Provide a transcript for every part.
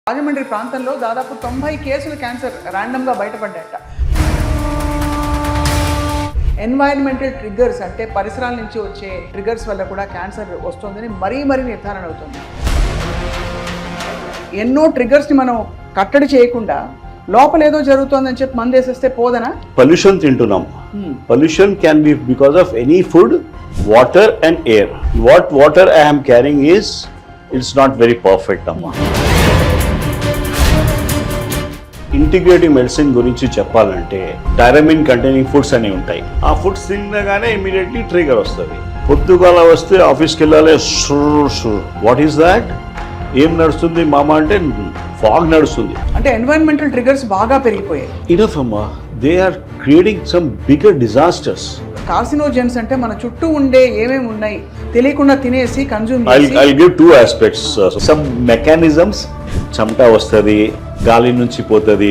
రాజమండ్రి ప్రాంతంలో దాదాపు 90 కేసులు క్యాన్సర్ ర్యాండమ్గా బయటపడ్డాయట. ఎన్వైరన్మెంటల్ ట్రిగ్గర్స్ అంటే పరిసరాల నుంచి వచ్చే ట్రిగ్గర్స్ వల్ల కూడా క్యాన్సర్ వస్తుందని మరీ నిర్ధారణ అవుతుంది. ఎన్నో ట్రిగ్గర్స్ని మనం కట్టడి చేయకుండా లోపల ఏదో జరుగుతోందని చెప్పి మందు వేసేస్తే పోదనా? పొల్యూషన్ తింటున్నాం. Pollution can be because of any food, water and air. What water I am carrying is it's not very perfect అమ్మా. ఇంటిగ్రేటివ్ మెడిసిన్ గురించి చెప్పాలంటే డైరమిన్ కంటైనింగ్ ఫుడ్స్ అనేవి ఉంటాయి. ఆ ఫుడ్స్ తినగానే ఇమీడియట్లీ ట్రిగర్ వస్తుంది. పొద్దుగాల వస్తే ఆఫీస్కి వెళ్ళాలి, వాట్ ఈస్ దాట్? ఏం నడుస్తుంది మామ అంటే ఫాగ్ నడుస్తుంది. అంటే ఎన్వైరన్మెంటల్ ట్రిగర్స్ బాగా పెరిగిపోయాయి. ఇనఫ్ అమ్మా, they are creating some bigger disasters. Carcinogens అంటే మన చుట్టూ ఉండే ఏమేమి ఉన్నాయి తెలియకుండా తినేసి కన్జ్యూమ్ చేసి. I'll give two aspects. Some mechanisms, చెమట వస్తుంది, గాలి నుంచి పోతుంది,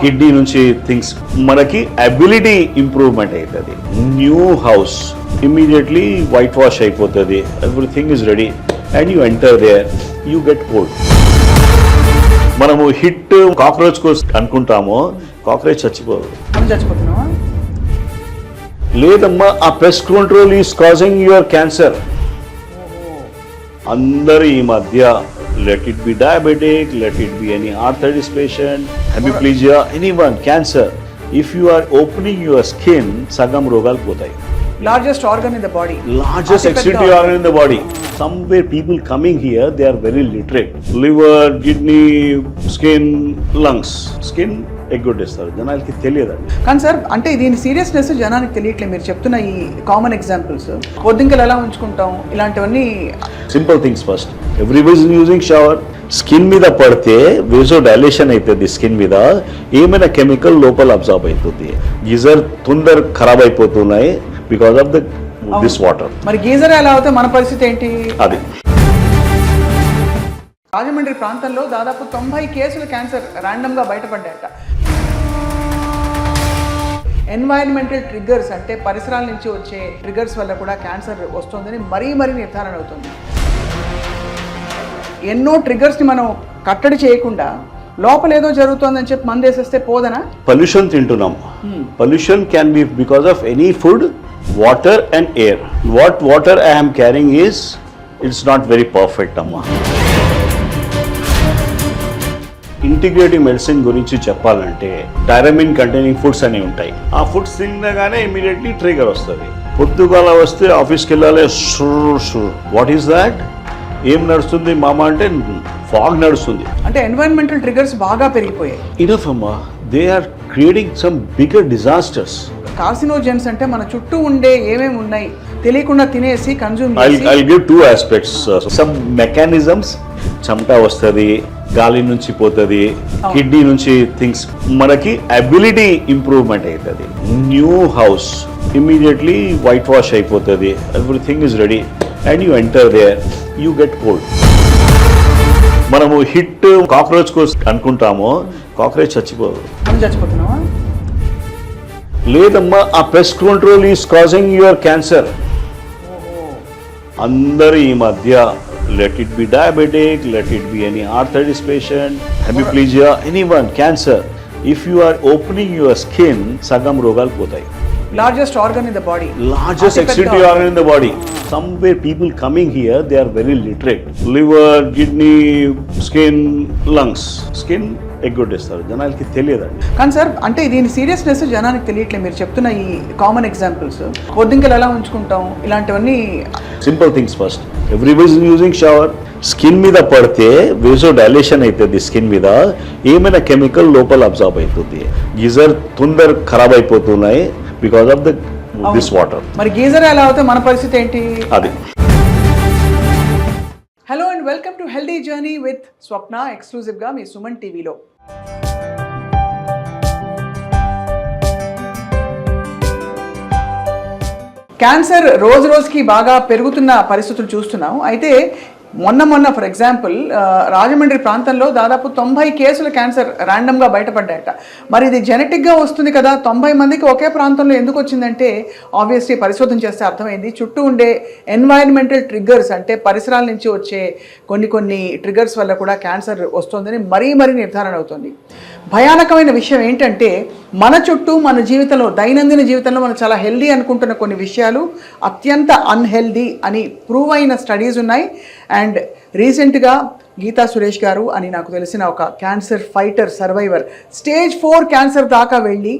కిడ్నీ నుంచి థింగ్స్, మనకి అబిలిటీ ఇంప్రూవ్మెంట్ అవుతుంది. New house immediately white wash అయిపోతుంది, everything is ready and you enter there, you get cold. మనము హిట్ కాక్రోచ్ కోసం అనుకుంటాము, కాక్రోచ్ చచ్చిపోదు. మనం చచ్చిపోతున్నామా? లేదమ్మా, ఆ pest control is causing your cancer. అందరూ ఈ మధ్య let it be diabetic, let it be any arthritis patient, hemiplegia, anyone cancer, if you are opening your skin సగం రోగాలు పోతాయి. Largest organ in the body, largest excretory organ in the body. Somewhere people coming here, they are very literate. Liver, kidney, skin, lungs. Skin ఎగ్గొట్టేస్తారు, జనాలకి తెలియదండి. కానీ sir, అంటే దీని seriousness జనానికి తెలియట్లేదు. మీరు చెప్తున్న ఈ కామన్ ఎగ్జాంపుల్స్, పొద్దుంకలు ఎలా ఉంచుకుంటాం, ఇలాంటివన్నీ simple things. First everybody is using shower. Skin మీద పడితే వేజో డైలేషన్ అవుతుంది, స్కిన్ మీద ఏమైనా కెమికల్ లోపల అబ్జార్బ్ అవుతుంది. గీజర్ తొందర ఖరాబ్ అయిపోతున్నాయి బికాస్ ఆఫ్ దిస్ వాటర్. మరి గీజర్ ఎలా అవుతే మన పరిస్థితి ఏంటి? అది రాజమండ్రి ప్రాంతంలో దాదాపు 90 కేసులు క్యాన్సర్ ర్యాండమ్గా బయటపడ్డాయట. ఎన్వైరన్మెంటల్ ట్రిగ్గర్స్ అంటే పరిసరాల నుంచి వచ్చే ట్రిగ్గర్స్ వల్ల కూడా క్యాన్సర్ వస్తుందని మరీ నిర్ధారణ అవుతుంది. ఎన్నో ట్రిగ్గర్స్ని మనం కట్టడి చేయకుండా లోపల ఏదో జరుగుతోందని చెప్పి మందు వేసేస్తే పోదనా? పొల్యూషన్ తింటున్నాం. Pollution can be because of any food, water and air. What water I am carrying is it's not very perfect అమ్మా. ఇంటిగ్రేటివ్ మెడిసిన్ గురించి చెప్పాలంటే డైరమిన్ కంటైనింగ్ ఫుడ్స్ అనేవి ఉంటాయి. ఆ ఫుడ్స్ తినగానే ఇమీడియట్లీ ట్రిగర్ వస్తుంది. పొద్దుగాల వస్తే ఆఫీస్కి వెళ్ళాలి, వాట్ ఈస్ దాట్? ఏం నడుస్తుంది మామ అంటే ఫాగ్ నడుస్తుంది. అంటే ఎన్వైరన్మెంటల్ ట్రిగర్స్ బాగా పెరిగిపోయాయి. ఇనఫ్ అమ్మా, they are creating some bigger disasters. Carcinogens అంటే మన చుట్టూ ఉండే ఏమేమి ఉన్నాయి తెలియకుండా తినేసి కన్జ్యూమ్ చేసి. I'll give two aspects. Some mechanisms, చెమట వస్తుంది, గాలి నుంచి పోతుంది, కిడ్నీ నుంచి థింగ్స్, మనకి అబిలిటీ ఇంప్రూవ్మెంట్ అవుతుంది. New house immediately white wash అయిపోతుంది, everything is ready and you enter there, you get cold. మనము హిట్ కాక్రోచ్ కోసం అనుకుంటాము, కాక్రోచ్ చచ్చిపోదు. మనం చచ్చిపోతున్నామా? లేదమ్మా, ఆ pest control is causing your cancer. అందరూ ఈ మధ్య let it be diabetic, let it be any arthritis patient, hemiplegia, anyone cancer, if you are opening your skin సగం రోగాలు పోతాయి. Largest organ in the body, largest excretory organ in the body. Somewhere people coming here, they are very literate. Liver, kidney, skin, lungs. Skin ఎగ్గొట్టేస్తారు, జనాలకి తెలియదండి. కానీ sir, అంటే దీని seriousness జనానికి తెలియట్లేదు. మీరు చెప్తున్న ఈ కామన్ ఎగ్జాంపుల్స్, పొద్దుంకలు ఎలా ఉంచుకుంటాం, ఇలాంటివన్నీ simple things. First everybody is using shower. Skin మీద పడితే వేజో డైలేషన్ అవుతుంది, స్కిన్ మీద ఏమైనా కెమికల్ లోపల అబ్జార్బ్ అవుతుంది. గీజర్ తొందర ఖరాబ్ అయిపోతున్నాయి బికాస్ ఆఫ్ దిస్ వాటర్. మరి గీజర్ ఎలా అవుతే మన పరిస్థితి ఏంటి? అది. Hello and welcome to healthy journey with Swapna, ఎక్స్క్లూజివ్గా మీ సుమన్ టీవీలో. క్యాన్సర్ రోజు రోజుకి బాగా పెరుగుతున్న పరిస్థితులు చూస్తున్నాం. అయితే మొన్న ఫర్ ఎగ్జాంపుల్ రాజమండ్రి ప్రాంతంలో దాదాపు 90 కేసుల క్యాన్సర్ ర్యాండమ్గా బయటపడ్డాయట. మరి ఇది జెనెటిక్గా వస్తుంది కదా, 90 మందికి ఒకే ప్రాంతంలో ఎందుకు వచ్చిందంటే ఆబ్వియస్లీ పరిశోధన చేస్తే అర్థమైంది. చుట్టూ ఉండే ఎన్వైరన్మెంటల్ ట్రిగ్గర్స్ అంటే పరిసరాల నుంచి వచ్చే కొన్ని ట్రిగ్గర్స్ వల్ల కూడా క్యాన్సర్ వస్తుందని మరీ నిర్ధారణ అవుతుంది. భయానకమైన విషయం ఏంటంటే మన చుట్టూ మన జీవితంలో దైనందిన జీవితంలో మనం చాలా హెల్దీ అనుకుంటున్న కొన్ని విషయాలు అత్యంత అన్హెల్దీ అని ప్రూవ్ అయిన స్టడీస్ ఉన్నాయి. అండ్ రీసెంట్గా గీతా సురేష్ గారు అని నాకు తెలిసిన ఒక cancer fighter survivor stage 4 cancer దాకా వెళ్ళి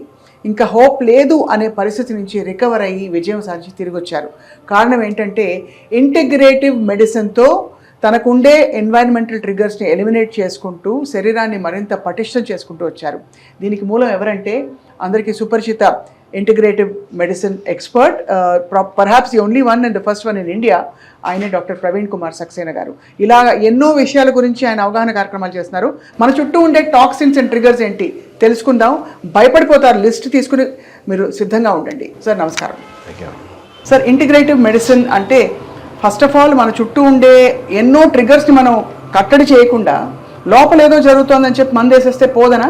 ఇంకా హోప్ లేదు అనే పరిస్థితి నుంచి రికవర్ అయ్యి విజయం సాధించి తిరిగి వచ్చారు. కారణం ఏంటంటే ఇంటిగ్రేటివ్ మెడిసిన్తో తనకుండే ఎన్వైరన్మెంటల్ ట్రిగ్గర్స్ని ఎలిమినేట్ చేసుకుంటూ శరీరాన్ని మరింత పటిష్టం చేసుకుంటూ వచ్చారు. దీనికి మూలం ఎవరంటే అందరికీ సుపరిచిత integrative medicine expert, perhaps the only one and the first one in India, ఆయనే డాక్టర్ ప్రవీణ్ కుమార్ సక్సేనా గారు. ఇలా ఎన్నో విషయాల గురించి ఆయన అవగాహన కార్యక్రమాలు చేస్తున్నారు. మన చుట్టూ ఉండే టాక్సిన్స్ అండ్ ట్రిగ్గర్స్ ఏంటి తెలుసుకుందాం. భయపడిపోతారు, లిస్ట్ తీసుకుని మీరు సిద్ధంగా ఉండండి. సార్ నమస్కారం. సార్, ఇంటిగ్రేటివ్ మెడిసిన్ అంటే ఫస్ట్ ఆఫ్ ఆల్ మన చుట్టూ ఉండే ఎన్నో ట్రిగ్గర్స్ని మనం కట్టడి చేయకుండా లోపల ఏదో జరుగుతోందని చెప్పి మందు వేసేస్తే పోదనా?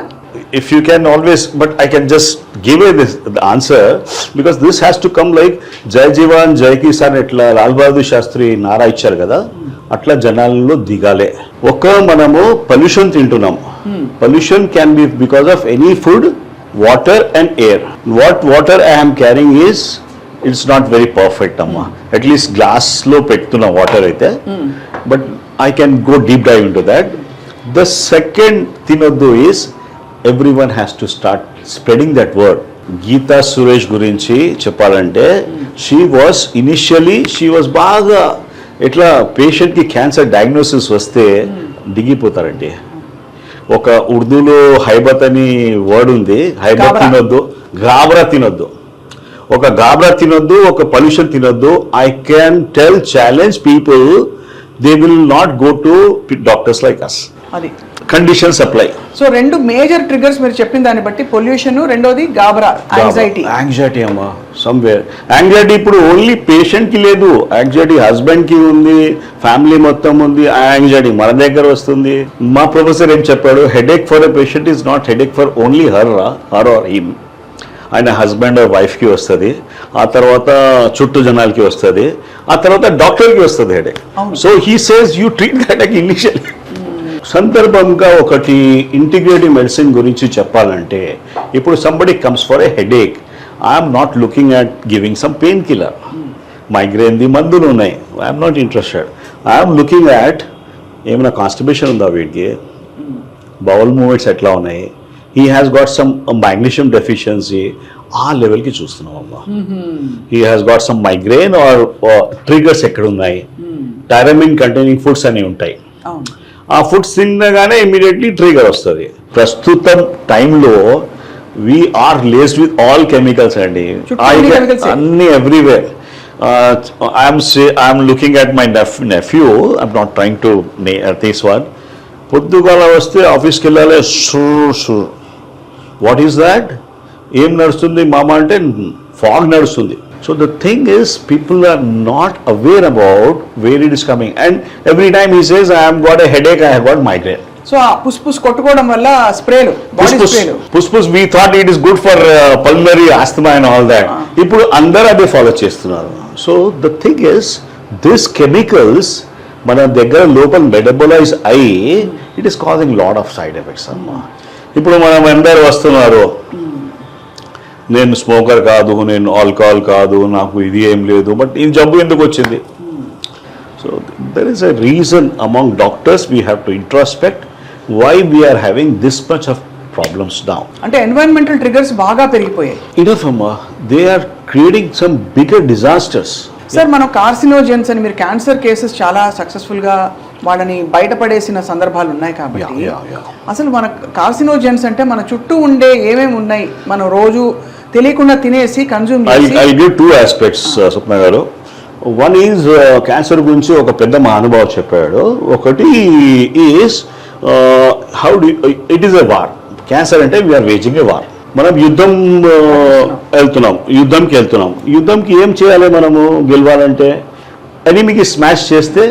If you can always, but I can just give you the answer because this has to come like Jai Jivan, Jai Kisan etla Lal Bahadur Shastri Nara icharu kada atla janallo digale. Oka manamu pollution tintunam. Pollution can be because of any food, water and air. What water I am carrying is it's not very perfect amma. At least glass lo pettuna water aithe, but I can go deep dive into that. The second tinoddu is everyone has to start spreading that word. Geeta Suresh గురించి చెప్పాలంటే she was బాగా ఇట్లా పేషెంట్కి cancer diagnosis వస్తే దిగిపోతారండి. ఒక ఉర్దూలో హైబత్ అని word ఉంది, హైబత్ తినొద్దు, గాబరా తినొద్దు. ఒక గాబరా తినొద్దు, ఒక పొల్యూషన్ తినొద్దు. I can tell challenge people, they will not go to doctors like us. అది కండిషన్స్ అప్లై. సో రెండు మేజర్ ట్రిగ్గర్స్ మీరు చెప్పిన దాన్ని బట్టి పొల్యూషన్, రెండోది గాబరా, యాంగ్జైటీ అమ్మా. సమ్వేర్ యాంగ్జైటీ ఇప్పుడు ఓన్లీ పేషెంట్ కి లేదు, యాంగ్జైటీ హస్బెండ్ కి ఉంది, ఫ్యామిలీ మొత్తం ఉంది. ఆ యాంగ్జైటీ మన దగ్గర వస్తుంది. మా ప్రొఫెసర్ ఏం చెప్పాడు, headache for a patient is not headache for only her or him. ఆయన హస్బెండ్ వైఫ్కి వస్తుంది, ఆ తర్వాత చుట్టూ జనాలకి వస్తుంది, ఆ తర్వాత డాక్టర్కి వస్తుంది headache. So he says you treat the headache initially. సందర్భంగా ఒకటి ఇంటిగ్రేటివ్ మెడిసిన్ గురించి చెప్పాలంటే, ఇప్పుడు somebody comes for a headache, I'm not looking at giving some pain killer. మైగ్రేన్ది మందులు ఉన్నాయి, I'm not interested. I'm looking at ఏమైనా కాన్స్టిపేషన్ ఉందా వీడికి, బౌల్ మూమెంట్స్ ఎట్లా ఉన్నాయి, he has got some magnesium deficiency, ఆ లెవెల్కి చూస్తున్నాం అమ్మా. He has got some migraine or triggers ఎక్కడ ఉన్నాయి, టైరమిన్ కంటైనింగ్ ఫుడ్స్ అనేవి ఉంటాయి. ఆ ఫుడ్స్ తినగానే ఇమీడియట్లీ ట్రిగర్ వస్తుంది. ప్రస్తుతం టైంలో we are laced with all chemicals అండి, అన్ని everywhere. I'm looking at my nephew, I'm not trying to this one. పొద్దుగాల వస్తే ఆఫీస్కి వెళ్ళాలి, షూర్ వాట్ ఈస్ దాట్, ఏం నడుస్తుంది మామ అంటే ఫాగ్ నడుస్తుంది. So the thing is, people are not aware about where it is coming, and every time he says, I have got a headache, I have got migraine. So పుస్ కొట్టుకోవడం వల్ల స్ప్రేలు, body స్ప్రేలు, పుస్ we thought it is good for pulmonary asthma and all that. ఇప్పుడు అందరూ అదే follow చేస్తున్నారు. So the thing is, these chemicals మన దగ్గర లోపల మెటబలైజ్ అయ్యి it is causing lot of side effects అమ్మా. ఇప్పుడు మనం అందరూ వస్తున్నారు, నేను స్మోకర్ కాదు, నేను ఆల్కహాల్ కాదు, నాకు ఇది ఏం లేదు, బట్ ఈ జబ్బు ఎందుకు వచ్చింది? So there is a reason among doctors, we have to introspect why we are having this much of problems now. అంటే ఎన్వైరన్మెంటల్ ట్రిగర్స్ బాగా పెరిగిపోయాయి. ఇనఫ్ అమ్మా, they are creating some bigger disasters. Sir, మనం కార్సినోజెన్స్ అని, మీరు క్యాన్సర్ కేసెస్ చాలా సక్సెస్ఫుల్గా వాళ్ళని బయటపడేసిన సందర్భాలు ఉన్నాయి కాబట్టి, అసలు మన కార్సినోజెన్స్ అంటే మన చుట్టూ ఉండే ఏమేమి ఉన్నాయి, మనం రోజు తెలియకుండా తినేసి కన్జ్యూమ్ చేసి. ఐ గివ్ టూ ఆస్పెక్ట్స్ స్వప్న గారు. వన్ ఈజ్ క్యాన్సర్ గురించి ఒక పెద్ద మహానుభావు చెప్పాడు. ఒకటి is how do it is a war. Cancer అంటే వీఆర్ వేజింగ్ ఎ వార్. మనం యుద్ధంకి వెళ్తున్నాం. యుద్ధంకి ఏం చేయాలి మనము గెలవాలంటే? ఎనిమికి స్మాష్ చేస్తే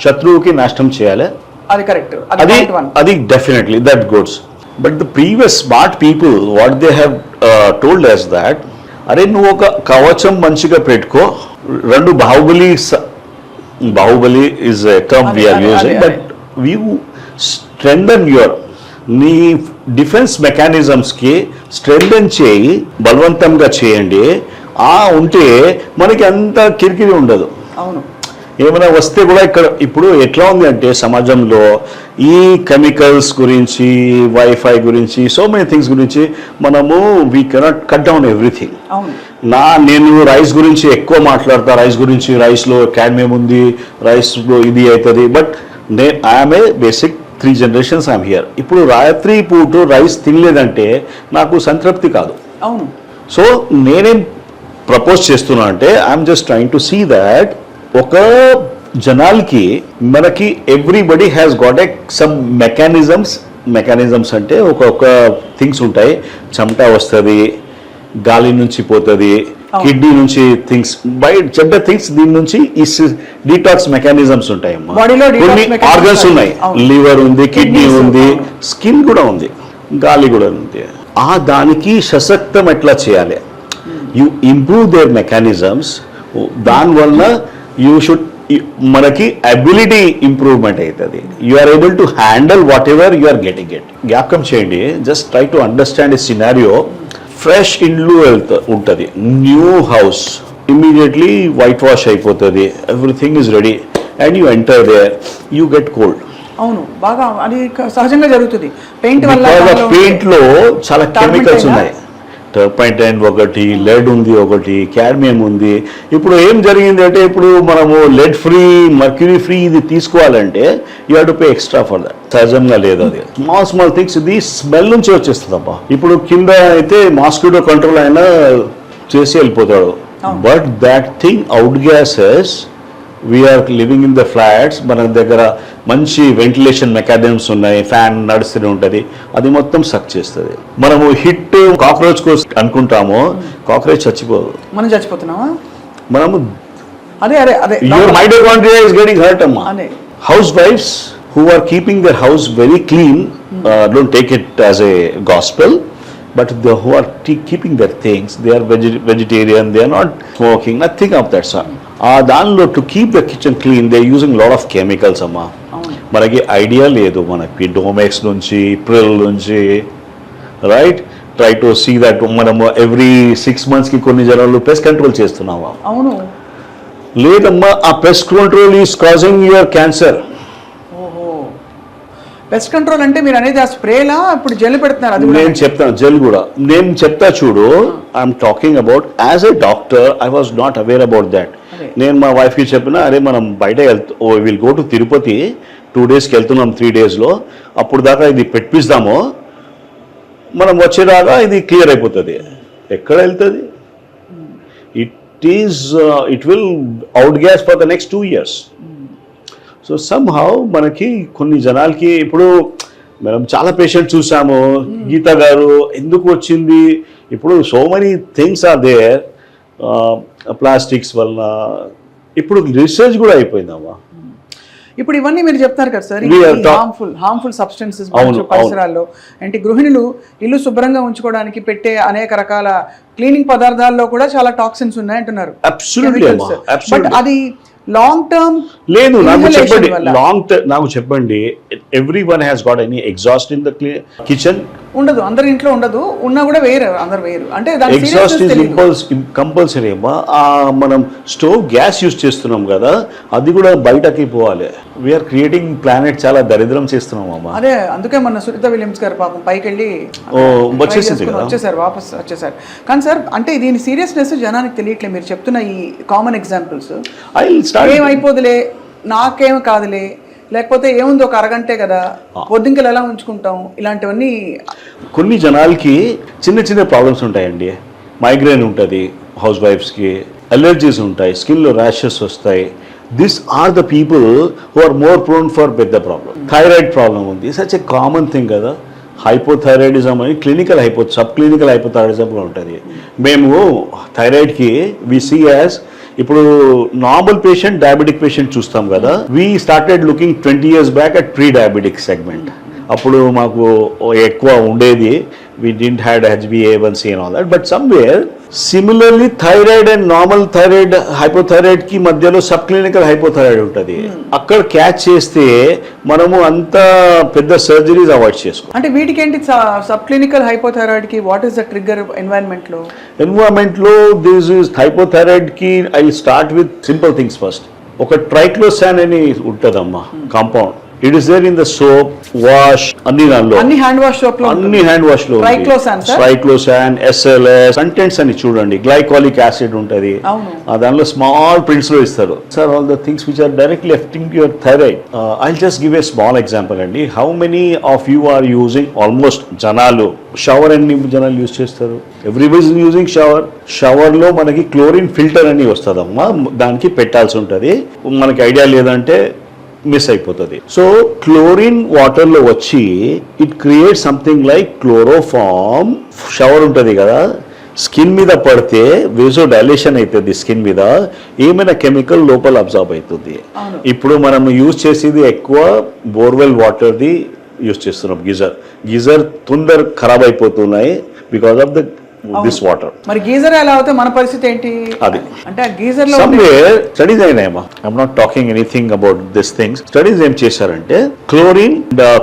శత్రువుకి నాశనం చేయాలి. అది కరెక్ట్, అది point one. అది definitely that goods. But the previous smart people what they have told us that, అరే నువ్వు ఒక కవచం మంచిగా పెట్టుకో. రెండు Baahubali is a term we are using, but you strengthen your నీ డిఫెన్స్ మెకానిజమ్స్కి స్ట్రెంథన్ చేయి, బలవంతంగా చేయండి. ఉంటే మనకి అంత కిరికిరి ఉండదు. అవును, ఏమైనా వస్తే కూడా ఇక్కడ ఇప్పుడు ఎట్లా ఉంది అంటే సమాజంలో ఈ కెమికల్స్ గురించి, వైఫై గురించి, సో మెనీ థింగ్స్ గురించి మనము we cannot cut down everything. అవును. నేను రైస్ గురించి ఎక్కువ మాట్లాడతా, రైస్లో క్యాడ్మియం ఉంది, రైస్లో ఇది అవుతుంది. But I'm a basic 3 generations I'm here. ఇప్పుడు రాత్రి పూట రైస్ తినలేదంటే నాకు సంతృప్తి కాదు. అవును. సో నేనేం ప్రపోజ్ చేస్తున్నా అంటే I'm just trying to see that ఒక జనాలకి మనకి everybody has got a some mechanisms అంటే ఒక థింగ్స్ ఉంటాయి. చెమట వస్తుంది, గాలి నుంచి పోతుంది, కిడ్నీ నుంచి థింగ్స్ చెడ్డ థింగ్స్ దీని నుంచి డీటాక్స్ మెకానిజమ్స్ ఉంటాయి. కొన్ని ఆర్గన్స్ ఉన్నాయి, లివర్ ఉంది, కిడ్నీ ఉంది, స్కిన్ కూడా ఉంది, గాలి కూడా ఉంది. దానికి సశక్తం ఎట్లా చేయాలి, యూ ఇంప్రూవ్ దేర్ మెకానిజమ్స్. దానివల్ల యూ షుడ్ మనకి అబిలిటీ ఇంప్రూవ్మెంట్ అవుతుంది. You are able to handle whatever you are getting it. జ్ఞాపకం చేయండి, just try to understand a scenario. Fresh ఇల్లు ఉంటుంది, new house, immediately white wash అయిపోతుంది, everything is ready and you enter there, you get cold. అవును, బాగా అది సహజంగా జరుగుతుంది. పెయింట్ లో చాలా కెమికల్స్ ఉన్నాయి. టర్పైంటైన్ ఒకటి, లెడ్ ఉంది ఒకటి, క్యాడ్మియం ఉంది. ఇప్పుడు ఏం జరిగింది అంటే ఇప్పుడు మనము లెడ్ ఫ్రీ, మర్క్యూరీ ఫ్రీ ఇది తీసుకోవాలంటే you have to pay extra for that. సహజంగా లేదు అది. స్మాల్ థింగ్స్ ఇది స్మెల్ నుంచి వచ్చేస్తుందమ్మా. ఇప్పుడు కింద అయితే మాస్కిటో కంట్రోల్ అయినా చేసి వెళ్ళిపోతాడు. But that thing out gases, we are living in the flats, మన దగ్గర మంచి వెంటిలేషన్ మెకానిజమ్స్ ఉన్నాయి, ఫ్యాన్ నడుస్తూనే ఉంటుంది, అది మొత్తం సక్ చేస్తుంది. మనము హిట్ కాక్రోచ్ కోసం అనుకుంటాము, కాక్రోచ్ చచ్చిపోదు, మనం చచ్చిపోతున్నామా? మనము అదే your mitochondria is getting hurt అమ్మా. హౌస్ వైఫ్స్ who are keeping their house very clean, don't take it as a gospel, but who are keeping their things, they are vegetarian, they are not smoking, nothing of that sort. దానిలో to keep the kitchen clean they using lot of chemicals అమ్మా. మనకి idea లేదు, మనకి Domex నుంచి, Pril నుంచి, right, try to see that మనము every 6 months కొన్ని జనాలు పెస్ట్ కంట్రోల్ చేస్తున్నామా? అవును. లేదమ్మా, ఆ pest control is causing your cancer. Pest control అంటే మీరు అనేది ఆ స్ప్రేలా ఇప్పుడు జెల్ పెడుతున్నారు? అది నేను చెప్తాను, జెల్ కూడా నేను చెప్తా చూడు. I'm talking about as a doctor, I was not aware about that. నేను మా వైఫ్కి చెప్పిన, అరే మనం బయట విల్ గో టు తిరుపతి 2 daysకి వెళ్తున్నాం, 3 daysలో, అప్పుడు దాకా ఇది పెట్టిస్తాము, మనం వచ్చేదాకా ఇది క్లియర్ అయిపోతుంది. ఎక్కడ వెళ్తుంది? It will out gas for the next 2 years. So somehow మనకి కొన్ని జనాలకి ఇప్పుడు మనం చాలా పేషెంట్ చూసాము. గీత గారు ఎందుకు వచ్చింది? ఇప్పుడు so many things are there, plastics వలన ఇప్పుడు రీసెర్చ్ కూడా అయిపోయిందమ్మా. ఇప్పుడు ఇవన్నీ మీరు చెప్తారు కదా సార్, హార్మ్ఫుల్ సబ్స్టెన్సెస్ పరిసరాల్లో అంటే గృహిణులు ఇల్లు శుభ్రంగా ఉంచుకోవడానికి పెట్టే అనేక రకాల క్లీనింగ్ పదార్థాల్లో కూడా చాలా టాక్సిన్స్ ఉన్నాయి అంటున్నారు. బట్ అది లాంగ్ టర్మ్ లేదు. నాకు చెప్పండి every one has got any exhaust in the kitchen? ఉండదు, అందరి ఇంట్లో ఉండదు, ఉన్నా కూడా వేరు, అందరు వేరు. అంటే ఎగ్జాస్ట్ ఇస్ కంపల్సరీ అమ్మా. మనం స్టవ్ గ్యాస్ యూజ్ చేస్తున్నాం కదా, అది కూడా బయటకి పోవాలి. వీఆర్ క్రియేటింగ్ ప్లానెట్, చాలా దరిద్రం చేస్తున్నాం అమ్మా. అదే అందుకే మన సునీత విలియమ్స్ గారు పాపం పైకి వెళ్ళి వచ్చేసారు, వాపస్ వచ్చేసారు. కానీ సార్ అంటే దీని సీరియస్నెస్ జనానికి తెలియట్లేదు. మీరు చెప్తున్న ఈ కామన్ ఎగ్జాంపుల్స్ ఏమైపోదులే, నాకేం కాదులే, లేకపోతే ఏముంది ఒక అరగంటే కదా, పొద్దుంకలు ఎలా ఉంచుకుంటాం, ఇలాంటివన్నీ. కొన్ని జనాలకి చిన్న చిన్న ప్రాబ్లమ్స్ ఉంటాయండి. మైగ్రేన్ ఉంటుంది హౌస్ వైఫ్స్కి, అలర్జీస్ ఉంటాయి, స్కిన్లో ర్యాషెస్ వస్తాయి. This are the people who are more prone for పెద్ద ప్రాబ్లమ్. థైరాయిడ్ ప్రాబ్లం ఉంది, సచ్ ఎ కామన్ థింగ్ కదా. హైపోథైరాయిడిజం అని సబ్ క్లినికల్ హైపోథైరాయిడిజం కూడా ఉంటుంది. మేము థైరాయిడ్కి వి సీ యాజ్ ఇప్పుడు నార్మల్ పేషెంట్ డయాబెటిక్ పేషెంట్ చూస్తాం కదా, we started looking 20 years back at pre diabetic segment. అప్పుడు మాకు ఎక్కువ ఉండేది, we didn't had HbA1c and all that, but somewhere similarly thyroid and normal thyroid hypothyroid కి మధ్యలో sub clinical hypothyroid ఉంటుంది. అక్కడ క్యాచ్ చేస్తే మనము అంత పెద్ద సర్జరీస్ అవాయిడ్ చేసుకో. అంటే వీటికి ఏంటి సబ్ క్లినికల్ హైపోథైరాయిడ్ కి what is the trigger environment లో దిస్ ఇస్ హైపోథైరాయిడ్ కి I start with simple things first. ఒక ట్రైక్లోసాన్ అని ఉంటుందమ్మా compound, it is there in the soap, wash, అన్ని దానిలో, అన్ని హ్యాండ్ వాష్ సోప్ లో, అన్ని హ్యాండ్ వాష్ లో ట్రైక్లోసాన్, SLS కంటెంట్స్ అని చూడండి, గ్లైకాలిక్ యాసిడ్ ఉంటది, దానిలో స్మాల్ ప్రింట్స్ లో ఇస్తారు. Sir all the things which are directly affecting your thyroid. I just give a small example అండి. How many of you are using, almost జనాలు shower ఎన్ని జనాలు యూజ్ చేస్తారు? Everybody is using shower. Shower లో మనకి chlorine filter అని వస్తుందమ్మా, దానికి పెట్టాల్సి ఉంటుంది. మనకి ఐడియా లేదంటే మిస్ అయిపోతుంది. సో క్లోరిన్ వాటర్ లో వచ్చి it create something like chloroform. Shower ఉంటుంది కదా, స్కిన్ మీద పడితే వేజో డైలేషన్ అవుతుంది, స్కిన్ మీద ఏమైనా కెమికల్ లోపల అబ్జార్బ్ అవుతుంది. ఇప్పుడు మనం యూజ్ చేసేది ఎక్కువ బోర్వెల్ వాటర్ది యూజ్ చేస్తున్నాం. గీజర్ తొందర ఖరాబ్ అయిపోతున్నాయి because of the this water. మరి గీజర్ ఎలా అవుతే మన పరిస్థితి ఏంటి? అది అంటే గీజర్ లో స్టడీస్ అయినాయమ్మా. I'm not talking anything about this things. Studies ఏం చేశారంటే క్లోరిన్,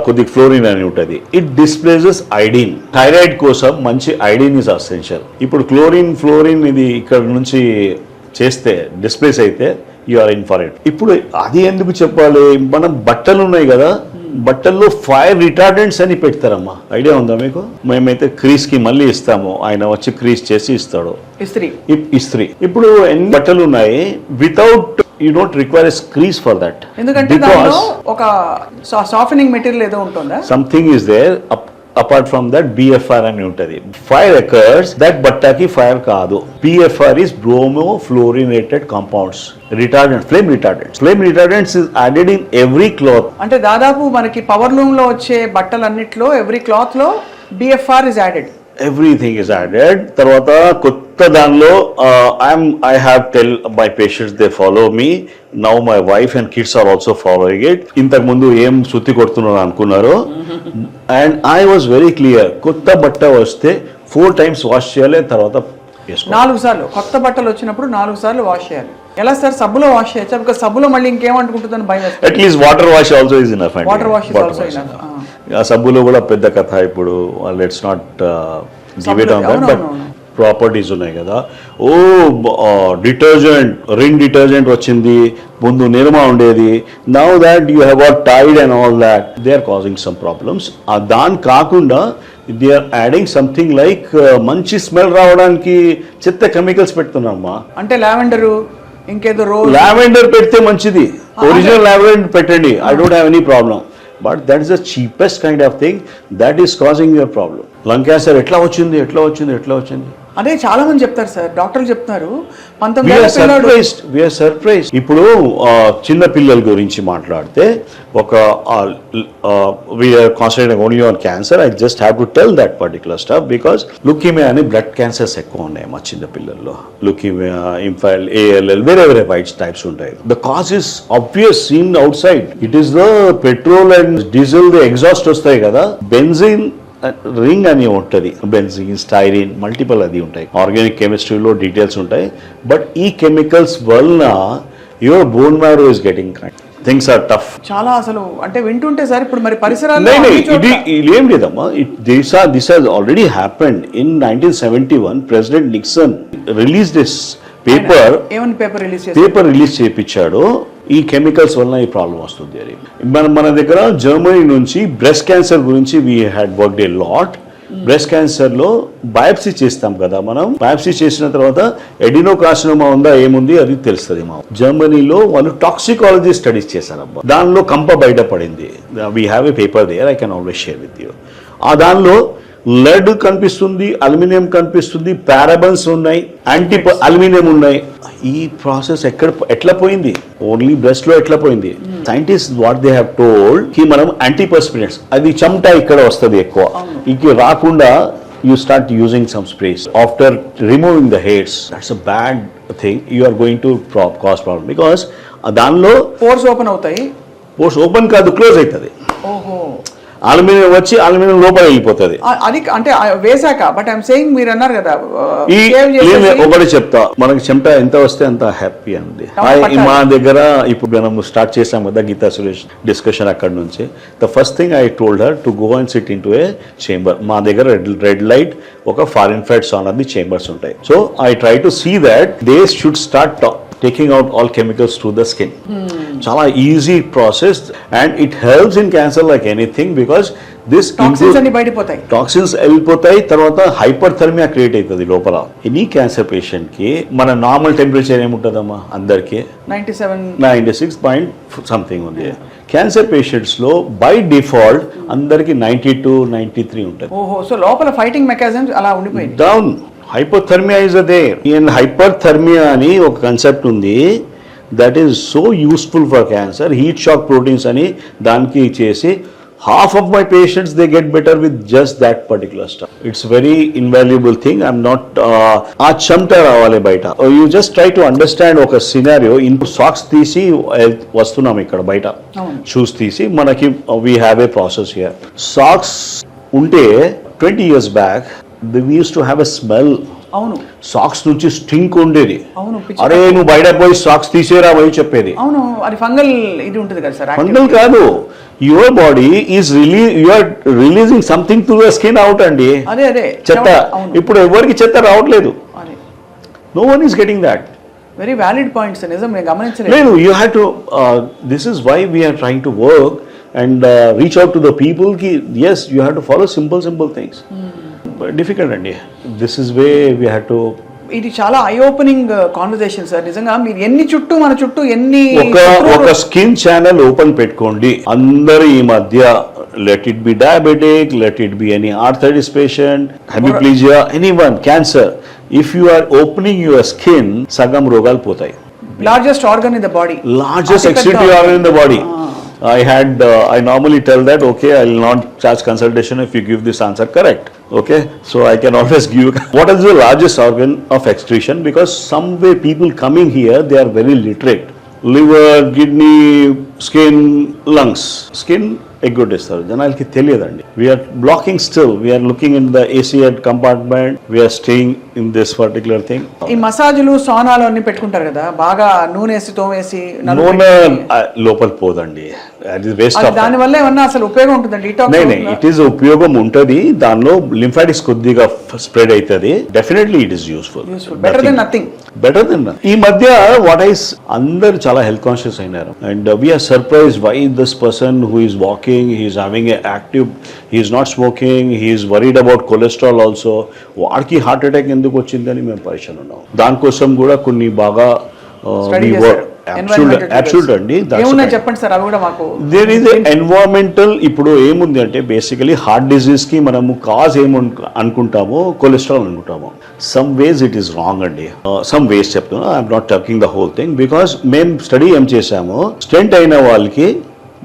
కొద్ది ఫ్లోరిన్ అని ఉంటుంది, ఇట్ డిస్ప్లేసెస్ ఐడిన్. థైరాయిడ్ కోసం మంచి ఐడిన్ ఇస్ అసెన్షియల్. ఇప్పుడు ఫ్లోరిన్ ఇది ఇక్కడ నుంచి చేస్తే డిస్ప్లేస్ అయితే you are in for it. ఇప్పుడు అది ఎందుకు చెప్పాలి? మనం బట్టలు ఉన్నాయి కదా, బట్టల్లో ఫైర్ రిటార్డెంట్స్ అని పెడతారమ్మా. ఐడియా ఉందా మీకు? మేమైతే క్రీజ్ కి మళ్ళీ ఇస్తాము, ఆయన వచ్చి క్రీజ్ చేసి ఇస్తాడు, ఇస్త్రీ. ఇప్పుడు ఎన్ని బట్టలు ఉన్నాయి, without you don't require a crease for that, ఎందుకంటే దానిలో ఒక సాఫ్టనింగ్ మెటీరియల్ ఏదో ఉంటుందా, something is there. Apart from that BFR అని ఉంటుంది. ఫైర్ అకర్స్ దట్ బట్టాకి ఫైర్ కాదు. BFR is bromofluorinated compounds, retardant, flame retardants is added in every cloth. అంటే దాదాపు మనకి పవర్ లూమ్ లో వచ్చే బట్టలన్నిట్లో ఎవ్రీ క్లాత్ లో BFR is added. Everything is added. తర్వాత కొత్త దానిలో I have tell my patients, they follow me. Now my wife and kids are also following it. ఇంతకు ముందు ఏం సుత్తి కొడుతున్నారు అనుకున్నారు, and I was very clear. కొత్త బట్ట వస్తే 4 times వాష్ చేయాలి, తర్వాత 4 సార్లు. కొత్త బట్టలు వచ్చినప్పుడు 4 సార్లు వాష్ చేయాలి. ఎలా సార్, సబ్బులో వాష్ చేయొచ్చా? బికాజ్ సబ్బులో మళ్ళీ ఇంకేమంటుకుంటుందని భయం వేస్తుంది. At least water wash also is enough. Water wash is also enough. ఆ సబ్బులో కూడా పెద్ద కథ. ఇప్పుడు let's not give it on that, but properties ఉన్నాయి కదా. డిటర్జెంట్, రింగ్ డిటర్జెంట్ వచ్చింది, ముందు నిర్మా ఉండేది. Now that you have got Tide and all that, they are causing some problems. దాని కాకుండా they are adding something like మంచి స్మెల్ రావడానికి చెత్త కెమికల్స్ పెడుతున్నామ్మా. అంటే లావెండర్, ఇంకేదో రోజ్, లావెండర్ పెడితే మంచిది, ఒరిజినల్ లావెండర్ పెట్టండి, I don't have any problem. But that is the cheapest kind of thing that is causing your problem. Lung cancer ఎట్లా వచ్చింది? అదే చాలా మంది చెప్తారు సార్, డాక్టర్లు చెప్తున్నారు. ఇప్పుడు చిన్న పిల్లల గురించి మాట్లాడితే ఒక we are concentrating only on cancer. I just have to tell that particular stuff because leukaemia అని బ్లడ్ క్యాన్సర్స్ ఎక్కువ ఉన్నాయి మా చిన్న పిల్లల్లో. లుకీమియా, ఇంఫైల్, ALL, వేరే వైట్స్ టైప్స్ ఉంటాయి. The cause is obvious in out side. It is the petrol and diesel, the exhaust వస్తాయి కదా, బెంజిన్ రింగ్ అని ఉంటుంది, బెంజిన్, స్టైరిన్, మల్టిపుల్ అది ఉంటాయి. ఆర్గానిక్ కెమిస్ట్రీలో డీటెయిల్స్ ఉంటాయి. బట్ ఈ కెమికల్స్ వలన your bone marrow is getting cracked. Things are tough. చాలా అసలు అంటే వింటుంటే సార్ ఇప్పుడు మరి పరిసరాలు ఏం లేదమ్మా. This has already happened in 1971. President Nixon release this paper release చేయించాడు. ఈ కెమికల్స్ వలన ఈ ప్రాబ్లం వస్తుంది అని. మన దగ్గర జర్మనీ నుంచి బ్రెస్ట్ క్యాన్సర్ గురించి we had worked a lot. Breast cancer లో బయాప్సీ చేస్తాం కదా మనం. బయాప్సీ చేసిన తర్వాత ఎడినోకార్సినోమా ఉందా, ఏముంది అది తెలుస్తుంది. మా జర్మనీలో వాళ్ళు టాక్సికాలజీ స్టడీస్ చేశారబ్బా. దానిలో కంప బయటపడింది. We have a paper there, I can always share with you. ఆ దానిలో లెడ్ కనిపిస్తుంది, అల్యూమినియం కనిపిస్తుంది, పారాబన్స్ ఉన్నాయి, అల్యూమినియం ఉన్నాయి. ఈ ప్రాసెస్ ఎట్లా పోయింది? ఓన్లీ బ్రెస్ట్ లో ఎట్లా పోయింది? Scientist what they have told కి మనం యాంటీపర్స్పిరెంట్స్, అది చెమట ఇక్కడ వస్తుంది ఎక్కువ, ఇక రాకుండా you start using some sprays. After removing the hairs, that's a bad thing. You are going to cause problem because దానిలో పోర్స్ ఓపెన్ అవుతాయి. పోర్స్ ఓపెన్ కాదు, క్లోజ్ అవుతుంది. ఓహో, అల్యూమినియం వచ్చి అల్యూమినియం లోపల వెళ్ళిపోతుంది. అది అంటే వేసాక. బట్ ఐఎమ్ సేయింగ్, మీరు అన్నారు కదా ఒకటి చెప్తా, మనకి చెమట ఎంత వస్తే అంత హ్యాపీ అండి. మా దగ్గర ఇప్పుడు మనం స్టార్ట్ చేసాం కదా గీతా సురేష్ డిస్కషన్, అక్కడ నుంచి the first thing I told her to go and sit in to a chamber. మా దగ్గర రెడ్ లైట్, ఒక ఫార్ ఇన్ఫ్రారెడ్ సౌండ్ చేంబర్స్ ఉంటాయి. So I try to see that they should start taking out all chemicals through the skin. Chala easy process, and it helps in cancer like anything because this toxins ani bayadipotayi, toxins ellipotayi, tarvata hyperthermia create aitadi lopala. Any cancer patient ki mana normal temperature em untadamma andarki 96 point something undi. Cancer patients lo by default andarki 92 93 untadi. ఓహో, so లోపల fighting mechanisms అలా ఉండిపోయింది. Down. Hypothermia is there. And hyperthermia అని ఒక concept ఉంది that is so useful for cancer. Heat shock proteins అని దానికి చేసి half of my patients they get better with just that particular stuff. It's very invaluable thing. I'm not ఆ చెమట రావాలి బయట. You just try to understand ఒక scenario. In socks తీసి వస్తున్నాం ఇక్కడ బయట, షూస్ తీసి మనకి we have a process here. Socks ఉంటే 20 years back we used to have a smell. అవును, సాక్స్ నుంచి స్టింక్ ఉండేది. అవును, అరే నువ్వు బయట పోయి సాక్స్ తీసేరా పోయి చెప్పేది. అవును, అది ఫంగల్ ఇది ఉంటుంది కదా సార్. ఫంగల్ కాదు, your body is you're releasing something through the skin out అండి. అదే చెత్త. ఇప్పుడు ఎవరికి చెత్త రావట్లేదు. No one is getting that. Very valid points, నిజం, నేను గమనించలేదు. లేదు, you have to, this is why we're trying to work and reach out to the people కి yes you have to follow simple things. Difficult అండి. This is way we have to. ఇది చాలా eye opening conversation sir. నిజంగా మీరు మన చుట్టూ ఎన్ని ఒక స్కిన్ ఛానల్ ఓపెన్ పెట్టుకోండి. అందరూ ఈ మధ్య let it be diabetic, let it be any arthritis patient, hemiplegia, anyone, cancer, if you are opening your skin సగం రోగాలు పోతాయి. Largest organ in the body, largest excretory organ in the body. I normally tell that, okay, I will not charge consultation if you give this answer correct. Okay, so I can always give. What is the largest organ of excretion? Because some way people coming here, they are very literate. Liver, kidney, skin, lungs. Skin ఎగ్గొట్టేస్తారు, జనాలకి తెలియదండి. We are blocking still, we are looking in the AC compartment, we are staying in this particular thing. ఈ మసాజులు, సోనాలు అన్ని పెట్టుకుంటారు కదా, బాగా నూనె వేసి తోమేసి. నూనె లోపల పోదండి, అది వేస్ట్. దాని వల్ల ఏమన్నా అసలు ఉపయోగం ఉంటుందండి? ఇట్ ఈస్ ఉపయోగం ఉంటుంది, దానిలో లింఫాటిక్స్ కొద్దిగా స్ప్రెడ్ అవుతుంది. Definitely it is useful, better than nothing. Better than. ఈ మధ్య వాట్ ఐస్ అందరు చాలా హెల్త్ కాన్షియస్ అయినారు. And we are surprise why this person who is walking, he is having a active, he is not smoking, he is worried about cholesterol also. వాడికి heart attack ఎందుకు వచ్చిందని మేము పరిచయం ఉన్నాం. దానికోసం కూడా కొన్ని బాగా అబ్సల్యూట్ అండి. చెప్పండి సార్, అవి కూడా మాకు. There is environmental. ఇప్పుడు ఏముంది అంటే బేసికలీ హార్ట్ డిజీజ్ కి మనము కాజ్ ఏమి అనుకుంటామో కొలెస్ట్రాల్ అనుకుంటాము. Some ways it is wrong అండి. సమ్ వేస్ చెప్తున్నా, I'm not talking the whole thing. Because మేము స్టడీ ఏం చేసాము, స్టెంట్ అయిన వాళ్ళకి,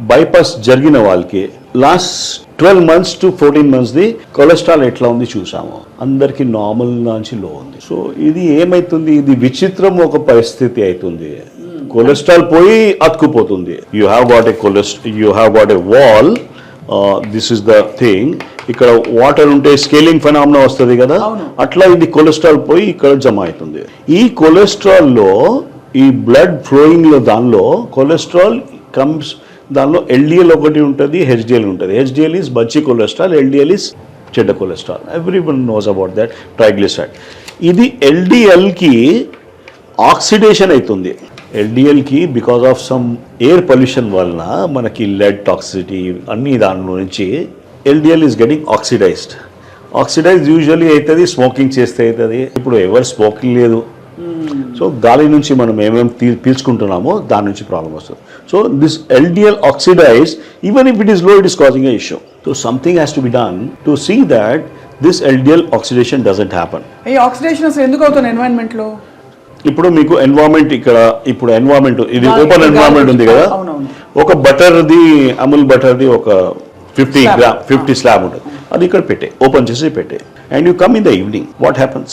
బైపాస్ జరిగిన వాళ్ళకి last 12 months to 14 months the cholesterol ఎట్లా ఉంది చూసాము. అందరికి నార్మల్ నుంచి లో ఉంది. సో ఇది ఏమైతుంది, ఇది విచిత్రం ఒక పరిస్థితి అవుతుంది. కొలెస్ట్రాల్ పోయి అతుకుపోతుంది. You have got a wall, this is the thing. ఇక్కడ వాటర్ ఉంటే స్కేలింగ్ ఫెనామినా వస్తుంది కదా, అట్లా ఇది కొలెస్ట్రాల్ పోయి ఇక్కడ జమ అవుతుంది. ఈ కొలెస్ట్రాల్ లో, ఈ బ్లడ్ ఫ్లోయింగ్ లో, దానిలో కొలెస్ట్రాల్ కమ్స్, దానిలో ఎల్డిఎల్ ఒకటి ఉంటుంది, హెచ్డిఎల్ ఉంటుంది. హెచ్డిఎల్ ఈజ్ మంచి కొలెస్ట్రాల్, ఎల్డిఎల్ ఈజ్ చెడ్డ cholesterol. Everyone knows about that. Triglyceride. ఇది ఎల్డిఎల్కి ఆక్సిడేషన్ అవుతుంది. ఎల్డిఎల్కి because of some air pollution వలన మనకి లెడ్ టాక్సిసిటీ అన్ని దాని నుంచి LDL is getting oxidised. Usually అవుతుంది స్మోకింగ్ చేస్తే అవుతుంది. ఇప్పుడు ఎవరు స్మోకింగ్ లేదు, సో గాలి నుంచి మనం ఏమేమి పీల్చుకుంటున్నామో దాని నుంచి ప్రాబ్లం వస్తుంది. So this LDL oxidize, even if it is low, it is causing a issue. So something has to be done to see that this LDL oxidation doesn't happen. ఈ oxidation అసలు ఎందుకు అవుతుంది ఎన్వైరన్మెంట్ లో? ఇప్పుడు మీకు environment ఇక్కడ, ఇప్పుడు environment ఇది ఓపెన్ ఎన్వైరన్మెంట్ ఉంది కదా, ఒక బటర్ది, అమూల్ బటర్ది ఒక 50 స్లాబ్ ఉంటుంది, అది ఇక్కడ పెట్టే, ఓపెన్ చేసి పెట్టే. and you come in the evening, what happens?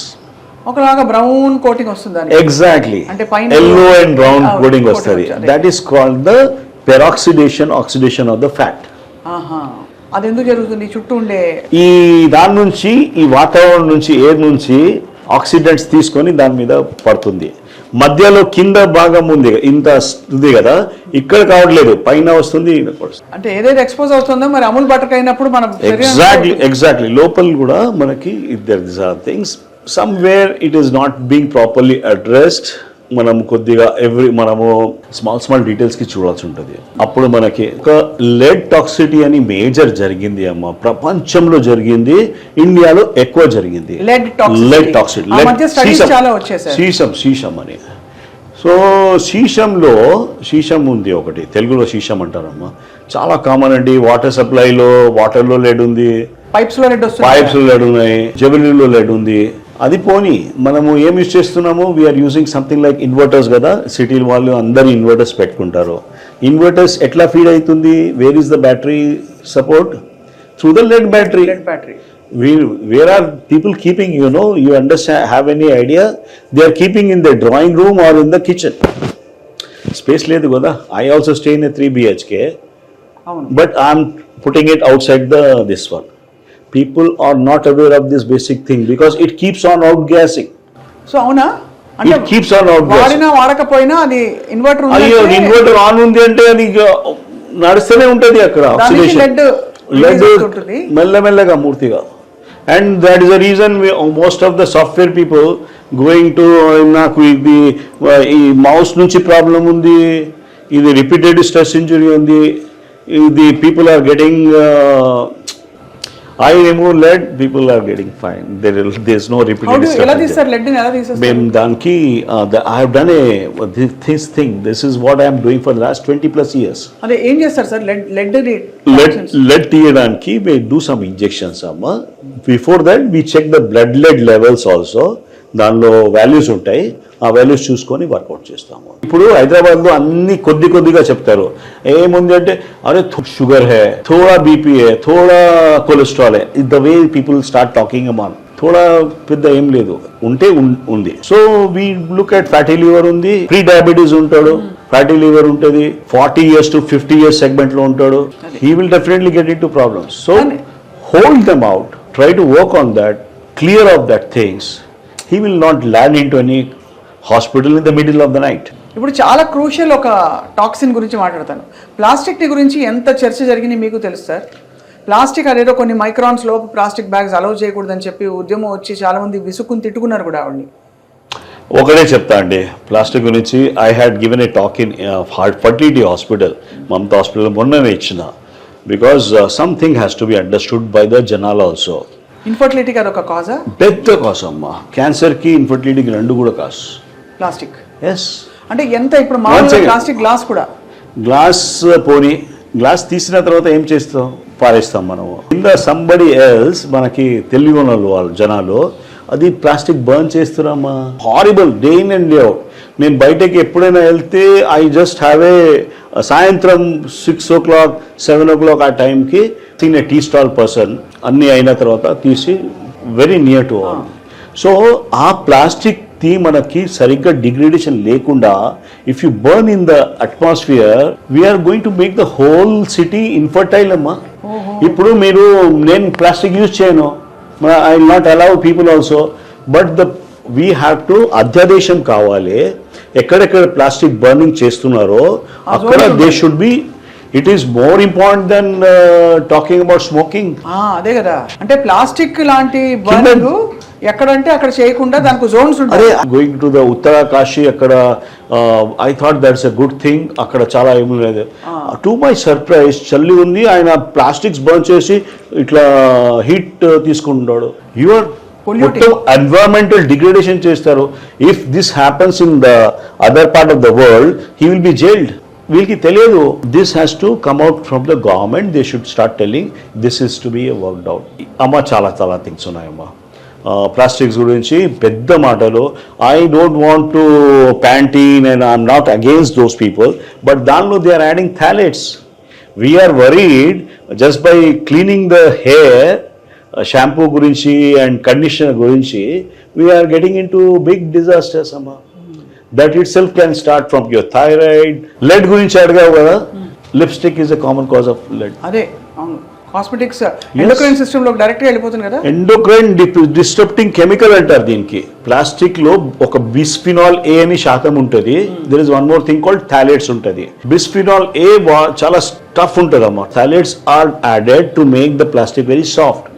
ఒకలాగా బ్రౌన్ కోటింగ్ వస్తుంది దానికి. Exactly. అంటే పైన Yellow and brown Ah, coating coating వస్తుంది. వచ్చేది. That is called the oxidation of the fat. ఆహా, అది ఎందుకు జరుగుతుంది? చుట్టూ ఉండే ఈ దాని నుంచి, ఈ వాతావరణం నుంచి, ఎయిర్ నుంచి ఆక్సిడెంట్స్ తీసుకొని దాని మీద పడుతుంది. మధ్యలో కింద భాగం ఉంది, ఇంత ఉంది కదా, ఇక్కడ కావట్లేదు, పైన వస్తుంది. అంటే ఏదైతే ఎక్స్పోజ్ అవుతుందో మరి అమూల్ బటర్ అయినప్పుడు మనం ఎగ్జాక్ట్లీ లోపల కూడా మనకి these are things somewhere it is not being properly addressed. మనం కొద్దిగా మనము స్మాల్ డీటెయిల్స్ కి చూడాల్సి ఉంటుంది. అప్పుడు మనకి ఒక లెడ్ టాక్సిటీ అని మేజర్ జరిగింది అమ్మ, ప్రపంచంలో జరిగింది, ఇండియాలో ఎక్కువ జరిగింది. లెడ్ టాక్సిటీ శీషం అని. సో శీషం ఉంది ఒకటి, తెలుగులో శీషం అంటారమ్మా, చాలా కామన్ అండి. వాటర్ సప్లైలో వాటర్లో లెడ్ ఉంది, పైప్స్ లో లెడ్ ఉన్నాయి, జెవెలిన్లో లెడ్ ఉంది. అది పోని మనము ఏం యూజ్ చేస్తున్నాము, we are using something like inverters కదా, సిటీ వాళ్ళు అందరు ఇన్వర్టర్స్ పెట్టుకుంటారు. ఇన్వర్టర్స్ ఎట్లా ఫీడ్ అవుతుంది? Where is the battery support? Through the lead battery. Where are people keeping, you understand, have any idea? They are keeping in the drawing room or in the kitchen. Space లేదు కదా. I also stay in a 3 BHK, but I'm putting it outside this one. People are not aware of this basic thing because it keeps on outgassing. So అవునా? అంటే it keeps on outgassing. వాడినా వాడకపోయినా అది inverter ఉంది. అయ్యో, inverter on ఉంది అంటే అది నడుస్తూనే ఉంటుంది అక్కడ. ఆక్సిడేషన్ లెడ్ మెల్లమెల్లగా మూర్తిగా. And that is the reason most of the software people going to నాకు ఇది ఈ మౌస్ నుంచి ప్రాబ్లం ఉంది, ఇది రిపీటెడ్ స్ట్రెస్ ఇంజరీ ఉంది, ఇది people are getting I remove lead, people are getting fine. There's no repeated stuff. ఎలా తీస్తారు లెడ్ ని? ఎలా తీస్తారు? మేము దానికి I have done this thing. This is what I am doing for the last 20 plus years. అదే ఏం చేస్తారు సార్? లెడ్ తీయడానికి we do some injections అమ్మా. Before that we check the blood lead levels also. దానిలో values ఉంటాయి, ఆ values చూసుకొని work out చేస్తాము. ఇప్పుడు హైదరాబాద్లో అన్ని కొద్దిగా చెప్తారు. ఏముంది అంటే అరే షుగర్ హే, థోడా బీపీ హే, థోడా కొలెస్ట్రాల్ హే. The way people start talking అమాన్, థోడా పెద్ద ఏం లేదు, ఉంటే ఉంది. So we look at fatty liver ఉంది, ప్రీ డయాబెటీస్ ఉంటాడు, ఫ్యాటీ లివర్ ఉంటుంది, 40 years to 50 years సెగ్మెంట్ లో ఉంటాడు. He will definitely get into problems. So hold them out, try to work on that, clear of that things. He will not land into any hospital in the middle of the night. ఇప్పుడు చాలా crucial ఒక toxin గురించి మాట్లాడతాను. Plastic గురించి ఎంత చర్చ జరిగింది మీకు తెలుసు సార్? ప్లాస్టిక్ అదేదో కొన్ని మైక్రాన్స్ లోపు ప్లాస్టిక్ బ్యాగ్స్ అలౌ చేయకూడదని చెప్పి ఉద్యమం వచ్చి చాలా మంది విసుక్కుని తిట్టుకున్నారు కూడా ఆవిడ్ని. ఒకటే చెప్తా అండి ప్లాస్టిక్ గురించి. I had given a talk in fertility hospital, Mamata hospital మొన్ననే ఇచ్చిన. Because something has to be understood by the జనాల్ ఆల్సో. ఇన్ఫర్టిలిటీకి అదొక కాజా? పెద్ద కాజ్ అమ్మా. క్యాన్సర్కి ఇన్ఫర్టిలిటీకి రెండు కూడా కాజ్ ప్లాస్టిక్. ఎస్. అంటే ఎంత ఇప్పుడు మామూలుగా ప్లాస్టిక్ గ్లాస్ కూడా, గ్లాస్ పోనీ, గ్లాస్ తీసిన తర్వాత ఏం చేస్తాం? పారేస్తాం మనము. కింద సంబడి ఎల్స్, మనకి తెలివి ఉన్న వాళ్ళు జనాలు అది ప్లాస్టిక్ బర్న్ చేస్తున్నామా. Horrible, day in and day out. నేను బయటకి ఎప్పుడైనా వెళ్తే ఐ జస్ట్ హ్యావ్ ఏ సాయంత్రం 6 o'clock 7 o'clock ఆ టైంకి seen a tea stall person, అన్నీ అయిన తర్వాత తీసి very near to all. So ఆ ప్లాస్టిక్ ది మనకి సరిగ్గా డిగ్రేడేషన్ లేకుండా if you burn in the atmosphere we are going to make the whole city infertile అమ్మా. ఇప్పుడు నేను ప్లాస్టిక్ యూజ్ చేయను, I will not allow people also, but we have to అధ్యాదేశం కావాలి. ఎక్కడెక్కడ ప్లాస్టిక్ బర్నింగ్ చేస్తున్నారో అక్కడ they should be, it is more important then talking about smoking. అదే కదా, అంటే ప్లాస్టిక్ లాంటి బర్నింగ్ ఎక్కడంటే అక్కడ చేయకుండా దానికి జోన్స్ ఉంటాయి. గోయింగ్ టు ద ఉత్తరకాశీ, అక్కడ I thought that's a good thing. అక్కడ చాలా ఏమి లేదు. టు మై సర్ప్రైజ్ చల్లి ఉంది, ఆయన ప్లాస్టిక్స్ బర్న్ చేసి ఇట్లా హీట్ తీసుకుంటాడు. యువర్ మొత్తం ఎన్వైరన్మెంటల్ డిగ్రేడేషన్ చేస్తారు. If this happens in the other part of the world he will be jailed. వీళ్ళకి తెలియదు. This has to come out from the government. They should start telling this is to be worked out. అమ్మ చాలా things ఉన్నాయమ్మా plastics గురించి పెద్ద మాటలు. I don't want to Pantene and I'm not against those people, but దానిలో they are adding phthalates. We are worried just by cleaning the hair shampoo గురించి and conditioner గురించి we are getting into big disasters అమ్మా. That itself can start from your thyroid. Lead గురించి అడిగావు కదా, lipstick is a common cause of lead. అదే అవును, cosmetics endocrine system లో direct గా వెళ్ళిపోతుంది కదా. ఎండోక్రైన్ డిస్టర్బింగ్ కెమికల్ అంటారు దీనికి. ప్లాస్టిక్ లో ఒక బిస్ఫినాల్ ఏ అని శాతం ఉంటుంది. There is one more thing called phthalates ఉంటుంది. బిస్ఫినాల్ ఏ చాలా టఫ్ ఉంటుంది అమ్మా. Phthalates are added to make the plastic very soft.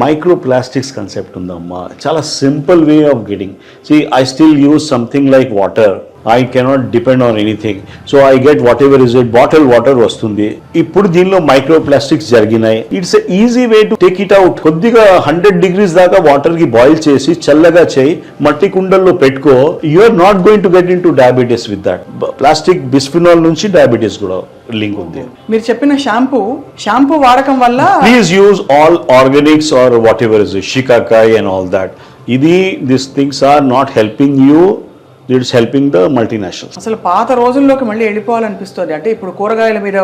Micro plastics concept ఉందమ్మా. చాలా simple way of getting. See I still use something like water. I cannot depend on anything. So I get whatever is it, bottled water వస్తుంది. ఇప్పుడు దీనిలో micro plastics జరిగినాయి. It's a easy way to take it out. కొద్దిగా 100 degrees దాకా water కి boil చేసి చల్లగా చేయి, మట్టి కుండల్లో పెట్టుకో. You are not going to get into diabetes with that. Plastic bisphenol నుంచి డయాబెటీస్ కూడా లింక్ ఉంది. మీరు చెప్పిన షాంపూ వాడకం వల్ల please use all organics or whatever is shikakai and all that. ఇది this things are not helping you. It's helping the multinationals. అసలు పాత రోజుల్లోకి మళ్ళీ వెళ్ళిపోవాలనిపిస్తుంది. అంటే ఇప్పుడు కూరగాయల మీద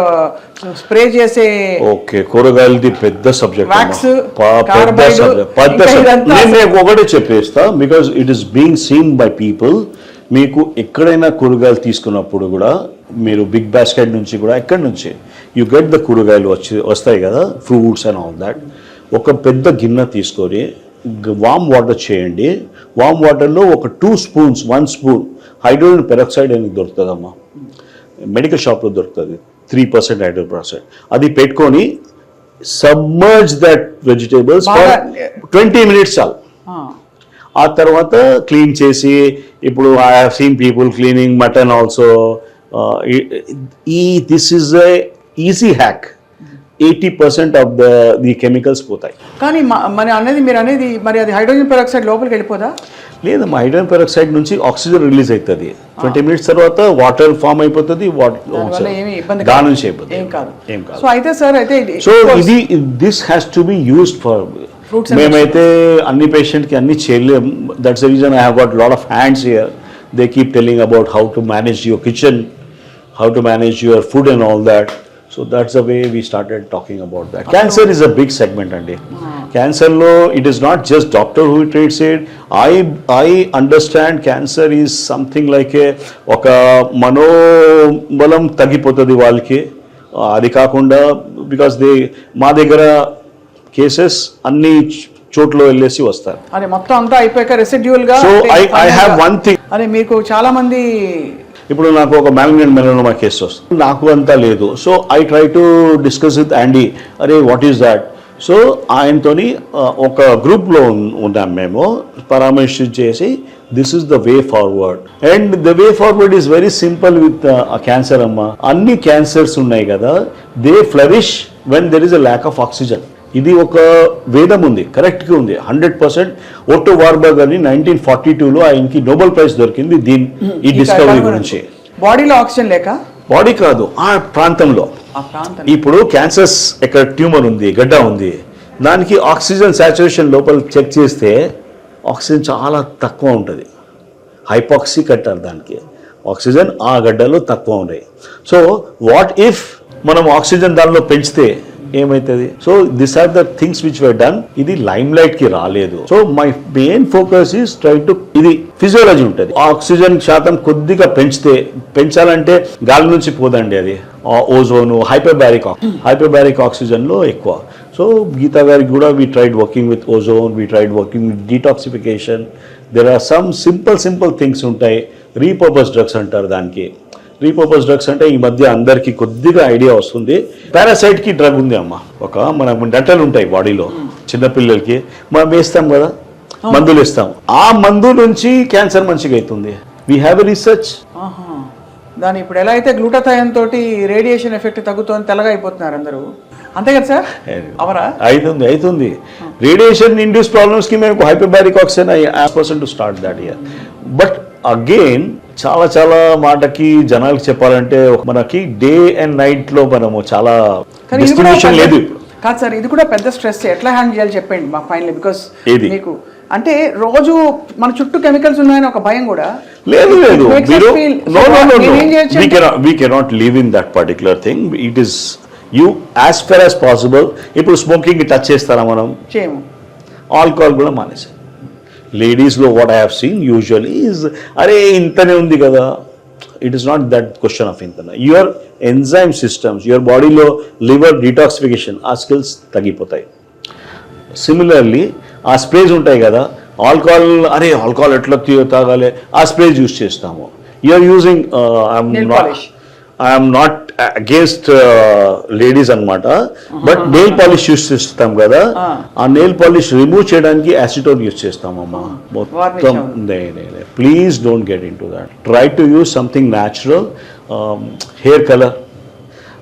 స్ప్రే చేసే, ఓకే, కూరగాయలది పెద్ద సబ్జెక్ట్. నేను ఒకటే చెప్పేస్తా, because it is being scene by people. మీకు ఎక్కడైనా కూరగాయలు తీసుకున్నప్పుడు కూడా మీరు బిగ్ బాస్కెట్ నుంచి కూడా ఎక్కడి నుంచి యూ గెట్ ద కూరగాయలు వస్తాయి కదా, ఫ్రూట్స్ అండ్ ఆల్ దాట్. ఒక పెద్ద గిన్నె తీసుకొని వామ్ వాటర్ చేయండి. వామ్ వాటర్లో ఒక 2 spoons 1 spoon హైడ్రోజన్ పెరాక్సైడ్ అని దొరుకుతుందమ్మా. మెడికల్ షాప్లో దొరుకుతుంది. 3% హైడ్రోజన్ పెరాక్సైడ్. అది పెట్టుకొని submerge that vegetables for 20 minutes చాలు. ఆ తర్వాత క్లీన్ చేసి, ఇప్పుడు I have seen people cleaning mutton also. This is a easy hack. 80% of the chemicals పోతాయి. కానీ మీరు అనేది మరి అది హైడ్రోజన్ పెరాక్సైడ్ లోపలికి వెళ్ళిపోదా? లేదు, మా హైడ్రోజన్ పెరాక్సైడ్ నుంచి ఆక్సిజన్ రిలీజ్ అవుతుంది. 20 minutes తర్వాత వాటర్ ఫామ్ అయిపోతుంది. దాని నుంచి అయిపోతుంది. ఏం కాదు. సో అయితే సార్, అయితే సో ఇది this has to be used for. మేమైతే అన్ని పేషెంట్కి అన్ని చేయలేం. That's the reason I have got lot of hands here. They keep telling about how to manage your kitchen, how to manage your food and all that. So that's the way we started talking about that. Cancer is a big segment, andi. Cancer lo, it is not just doctor who treats it. I understand cancer is something like oka manobalam tagipotadi valki. Adi kaakunda because they ma దగ్గర cases అన్ని చోట్ల వెళ్ళేసి వస్తారు. అదే మొత్తం అంతా అయిపోయాక residual గా. So I have one thing. అదే మీకు చాలా మంది, ఇప్పుడు నాకు ఒక మ్యాలిగ్నెంట్ మెలనోమా కేసు వస్తుంది, నాకు అంతా లేదు. So I try to discuss with Andy, అరే వాట్ ఈస్ దాట్. సో ఆయనతోని ఒక గ్రూప్లో ఉన్నాం మేము, పరామర్శించేసి this is the way forward. And the way forward is very simple with cancer అమ్మా. అన్ని క్యాన్సర్స్ ఉన్నాయి కదా, they flourish when there is a lack of oxygen. ఇది ఒక వేదం ఉంది, కరెక్ట్గా ఉంది. 100%. ఓటో వార్బర్గ్ అని 1942లో ఆయనకి నోబెల్ ప్రైజ్ దొరికింది ఈ డిస్కవరీ గురించి. బాడీలో ఆక్సిజన్ లేక, బాడీ కాదు, ఆ ప్రాంతంలో. ఇప్పుడు క్యాన్సర్స్ ఎక్కడ ట్యూమర్ ఉంది, గడ్డ ఉంది, దానికి ఆక్సిజన్ సాచురేషన్ లోపల చెక్ చేస్తే ఆక్సిజన్ చాలా తక్కువ ఉంటుంది. హైపాక్సిక్ అంటారు దానికి. ఆక్సిజన్ ఆ గడ్డలో తక్కువ ఉన్నాయి. సో వాట్ ఇఫ్ మనం ఆక్సిజన్ దానిలో పెంచితే ఏమవుతుంది? So this are the things which were done. ఇది లైమ్ లైట్ కి రాలేదు. So my main focus is try to, ఇది ఫిజియాలజీ ఉంటుంది. ఆక్సిజన్ శాతం కొద్దిగా పెంచాలంటే గాలి నుంచి పోదండి అది. ఓజోను, హైపర్బారిక్ ఆక్సిజన్ లో ఎక్కువ. సో గీతా గారికి కూడా we tried working with ozone, we tried working with detoxification. There are some simple things ఉంటాయి. రీపర్పస్ డ్రగ్స్ అంటారు దానికి. రీపర్పస్ డ్రగ్స్ అంటే ఈ మధ్య అందరికి కొద్దిగా ఐడియా వస్తుంది. పారాసైట్ కి డ్రగ్ ఉంది అమ్మ. ఒక మన డెంటల్ ఉంటాయి బాడీలో, చిన్నపిల్లలకి మనం వేస్తాం కదా, మందులు ఇస్తాం. ఆ మందు నుంచి క్యాన్సర్ మంచిగా అవుతుంది. We have a research. దాని ఇప్పుడు ఎలా అయితే గ్లూటాథయోన్ తోటి రేడియేషన్ ఎఫెక్ట్ తగ్గుతోంది, తెల్లగా అయిపోతున్నారు అందరూ, అంతే కదా సార్? అవరా? అవుతుంది. రేడియేషన్ ఇండ్యూస్ ప్రాబ్లమ్స్ కి మేము hyperbaric oxygen person to start that year. But again చాలా మాటకి జనాలకు చెప్పాలంటే మనకి డే అండ్ నైట్ లో మనము చాలా డిస్ట్రిబ్యూషన్ లేదు కాదు సార్. ఇది కూడా పెద్ద స్ట్రెస్. ఎట్లా హ్యాండిల్ చేయాలి చెప్పండి మాకు ఫైనల్లీ. బికాస్ మీకు అంటే రోజు మన చుట్టూ కెమికల్స్ ఉన్నాయని ఒక భయం కూడా లేదు. We cannot live in that particular thing. It is, you as far as possible. ఇప్పుడు స్మోకింగ్ టచ్ చేస్తారా మనం? చేయము. ఆల్కహాల్ కూడా మానేసాం. లేడీస్లో what I have seen usually is అరే ఇంతనే ఉంది కదా. It is not that question of ఇంతనే. యువర్ ఎంజైమ్ సిస్టమ్స్, యువర్ బాడీలో లివర్ డిటాక్సిఫికేషన్ ఆ స్కిల్స్ తగ్గిపోతాయి. సిమిలర్లీ ఆ స్ప్రేస్ ఉంటాయి కదా, ఆల్కహాల్ అరే ఆల్కహాల్ ఎట్లా తాగాలి ఆ స్ప్రేస్ యూజ్ చేస్తాము. You are using I'm not against ladies అనమాట, బట్ నెయిల్ పాలిష్ యూజ్ చేస్తాం కదా, ఆ నెయిల్ పాలిష్ రిమూవ్ చేయడానికి యాసిటోన్ యూజ్ చేస్తామమ్మా మొత్తం. Please don't get in to that. Try to use something natural. Hair colour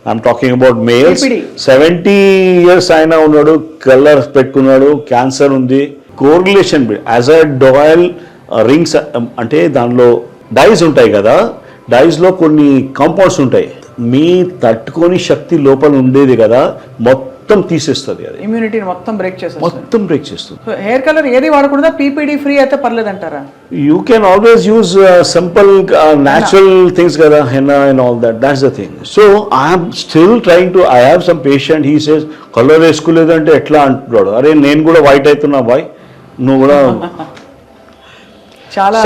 I'm talking about males. 70 years అయినా ఉన్నాడు, colour పెట్టుకున్నాడు, cancer ఉంది. కోరిలేషన్ యాజ్ అ డాయిల్ రింగ్స్ అంటే దానిలో డైస్ ఉంటాయి కదా, డైస్లో కొన్ని కాంపౌండ్స్ ఉంటాయి. మీ తట్టుకొని శక్తి లోపల ఉండేది కదా మొత్తం తీసేస్తుంది. అది ఇమ్యూనిటీని మొత్తం బ్రేక్ చేస్తుంది. మొత్తం బ్రేక్ చేస్తుంది. హెయిర్ కలర్ ఏది వాడకూడదా? పీపీడీ ఫ్రీ అయితే పర్లేదంటారా? You can always use simple natural things కదా, henna and all that. That's the thing. So I'm still trying to. I have some patient, he says colour వేసుకోలేదంటే ఎట్లా అంటున్నాడు. అరే నేను కూడా వైట్ అవుతున్నా బాయ్, నువ్వు కూడా చాలా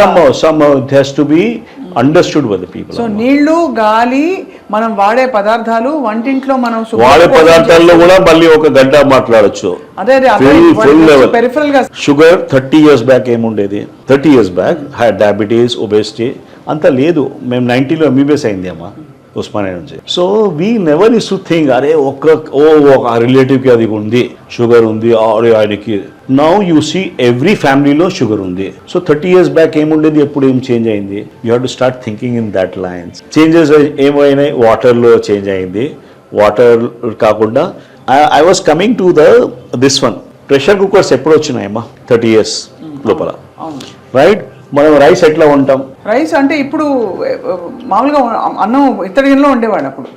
somehow it has to be understood by the people. So నీళ్లు, గాలి, మనం వాడే పదార్థాలు, వంటింట్లో మనం వాడే పదార్థాల్లో కూడా మళ్ళీ ఒక గంట మాట్లాడచ్చు. అదే ఫుల్ లెవెల్. పెరిఫరల్ గా షుగర్ 30 years బ్యాక్ ఏముండేది? 30 years బ్యాక్ డయాబెటీస్, ఒబేసిటీ అంతా లేదు. మేము 90లో ఎంబీబీఎస్ అయింది అమ్మా ఉస్మానియా నుంచి. So we never is to think అరే ఒక రిలేటివ్కి అది ఉంది, షుగర్ ఉంది, అరే ఆయనకి. నౌ యూ సీ ఎవ్రీ ఫ్యామిలీలో షుగర్ ఉంది. సో 30 years బ్యాక్ ఏముండేది, ఎప్పుడు ఏం చేంజ్ అయింది? You have to start thinking in that lines. Changes ఏమైనాయి? వాటర్లో చేంజ్ అయింది. వాటర్ కాకుండా I was coming to this one. Pressure cookers ఎప్పుడు వచ్చినాయమ్మా? 30 years లోపల, రైట్? మనం రైస్ ఎట్లా ఉంటాం? రైస్ అంటే ఇప్పుడు మామూలుగా అన్నం ఇత్తడి గిన్నెలో ఉండేవాడు అప్పుడు.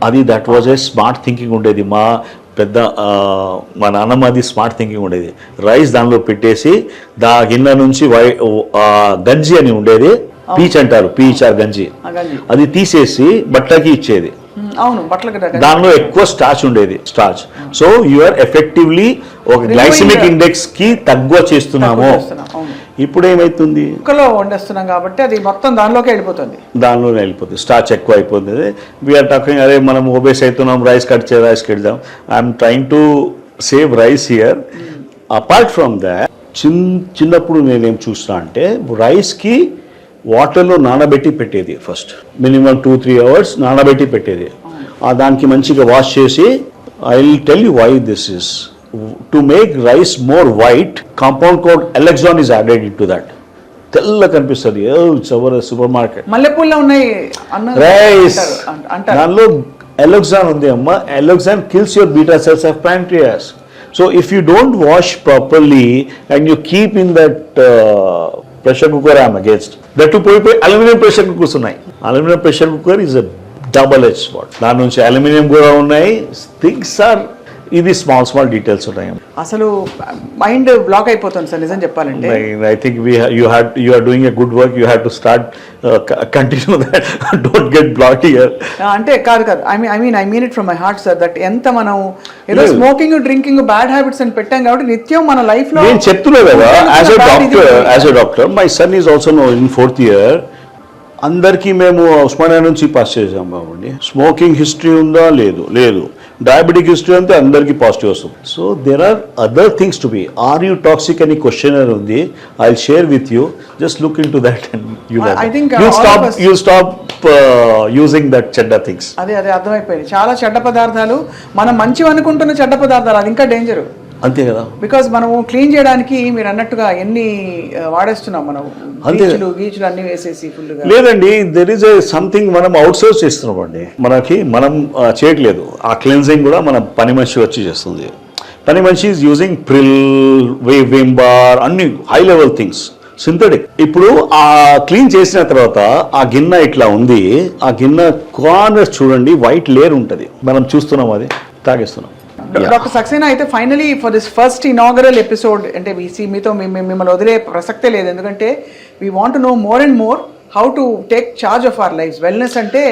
అది that was a smart thinking ఉండేది. మా నాన్నమ్మ అది స్మార్ట్ థింకింగ్ ఉండేది. రైస్ దానిలో పెట్టేసి గిన్నె నుంచి గంజి అని ఉండేది, పీచ్ అంటారు, పీచ్ ఆర్ గంజి, అది తీసేసి బట్టకి ఇచ్చేది. అవును, బట్టలకి దానిలో ఎక్కువ స్టార్చ్ ఉండేది, స్టార్చ్. సో యూఆర్ ఎఫెక్టివ్లీ ఒక గ్లైసిమిక్ ఇండెక్స్ కి తక్కువ చేస్తున్నాము. ఇప్పుడు ఏమైతుంది? కుక్కలో వండేస్తున్నాం కాబట్టి అది మొత్తం దానిలోకి వెళ్ళిపోతుంది. స్టార్చ్ ఎక్కువ అయిపోతుంది. వీఆర్ టాకింగ్ అరే మనం ఓబేస్ అవుతున్నాం, రైస్ కడదాం. I'm trying to save rice here. Apart from that, చిన్నప్పుడు నేనేం చూస్తున్నా అంటే రైస్కి వాటర్లో నానబెట్టి పెట్టేది. ఫస్ట్ మినిమం 2-3 hours నానబెట్టి పెట్టేది. దానికి మంచిగా వాష్ చేసి, I will tell you why this is. To make rice more white, compound code alloxan is added in to that. తెల్ల కనిపిస్తుంది. సూపర్ మార్కెట్ మల్లెపూల్లో ఉన్నాయి రైస్, దానిలో ఎలెక్సాన్ ఉంది అమ్మా. Alloxan kills your beta cells of pancreas. So if you don't wash properly and you keep in that pressure cooker, I am against. That to poi aluminum pressure cookers unnai. Aluminum pressure cooker is a double-edged sword. దాని నుంచి aluminium కూడా ఉన్నాయి. Things are ఇది small details ఉన్నాయి. అసలు mind block అయిపోతుంది sir నిజం చెప్పాలంటే. I think you are doing a good work. You have to start continue that. Don't get block here. అంటే కాదు I mean it from my heart sir. That ఎంత మనం ఏదో స్మోకింగ్, డ్రింకింగ్, బ్యాడ్ హ్యాబిట్స్ అని పెట్టాం కాబట్టి నిత్యం మన లైఫ్ లో నేను చెప్తున్నా కదా, as a doctor my son is also in 4th year. అందరికీ మేము ఉస్మానియా నుంచి పాస్ చేసాం బాబుండి. స్మోకింగ్ హిస్టరీ ఉందా? లేదు. డయాబెటిక్ హిస్టరీ అంతే అందరికీ పాజిటివ్ వస్తుంది. So there are other things to be. Are you toxic అని క్వశ్చనర్ ఉంది. I will share with you. Just look in to that and you stop using that చెడ్డ things. అదే అర్థమైపోయింది. చాలా చెడ్డ పదార్థాలు, మనం మంచివి అనుకుంటున్న చెడ్డ పదార్థాలు, అది ఇంకా డేంజర్. అంతే కదా. బికాస్ మనము క్లీన్ చేయడానికి మీరు అన్నట్టుగా ఎన్ని వాడేస్తున్నాం మనం, గీచులు అన్ని వేసేసి ఫుల్గా. లేదండి, దెర్ ఈస్ సంథింగ్ మనం అవుట్ సోర్స్ చేస్తున్నాం అండి. మనం చేయట్లేదు. ఆ క్లెన్జింగ్ కూడా మన పని మనిషి వచ్చి చేస్తుంది. పని మనిషి is using Pril, Vim bar, అన్ని హై లెవెల్ థింగ్స్, సింథటిక్. ఇప్పుడు ఆ క్లీన్ చేసిన తర్వాత ఆ గిన్నె ఇట్లా ఉంది. ఆ గిన్నె కార్నర్స్ చూడండి, వైట్ లేయర్ ఉంటుంది. మనం చూస్తున్నాం, అది తాగేస్తున్నాం. డాక్టర్ సక్సేనా, అయితే finally for this first inaugural episode అంటే మీతో మిమ్మల్ని వదిలే ప్రసక్తే లేదు. ఎందుకంటే we want to know more and more how to take charge of our life. Wellness అంటే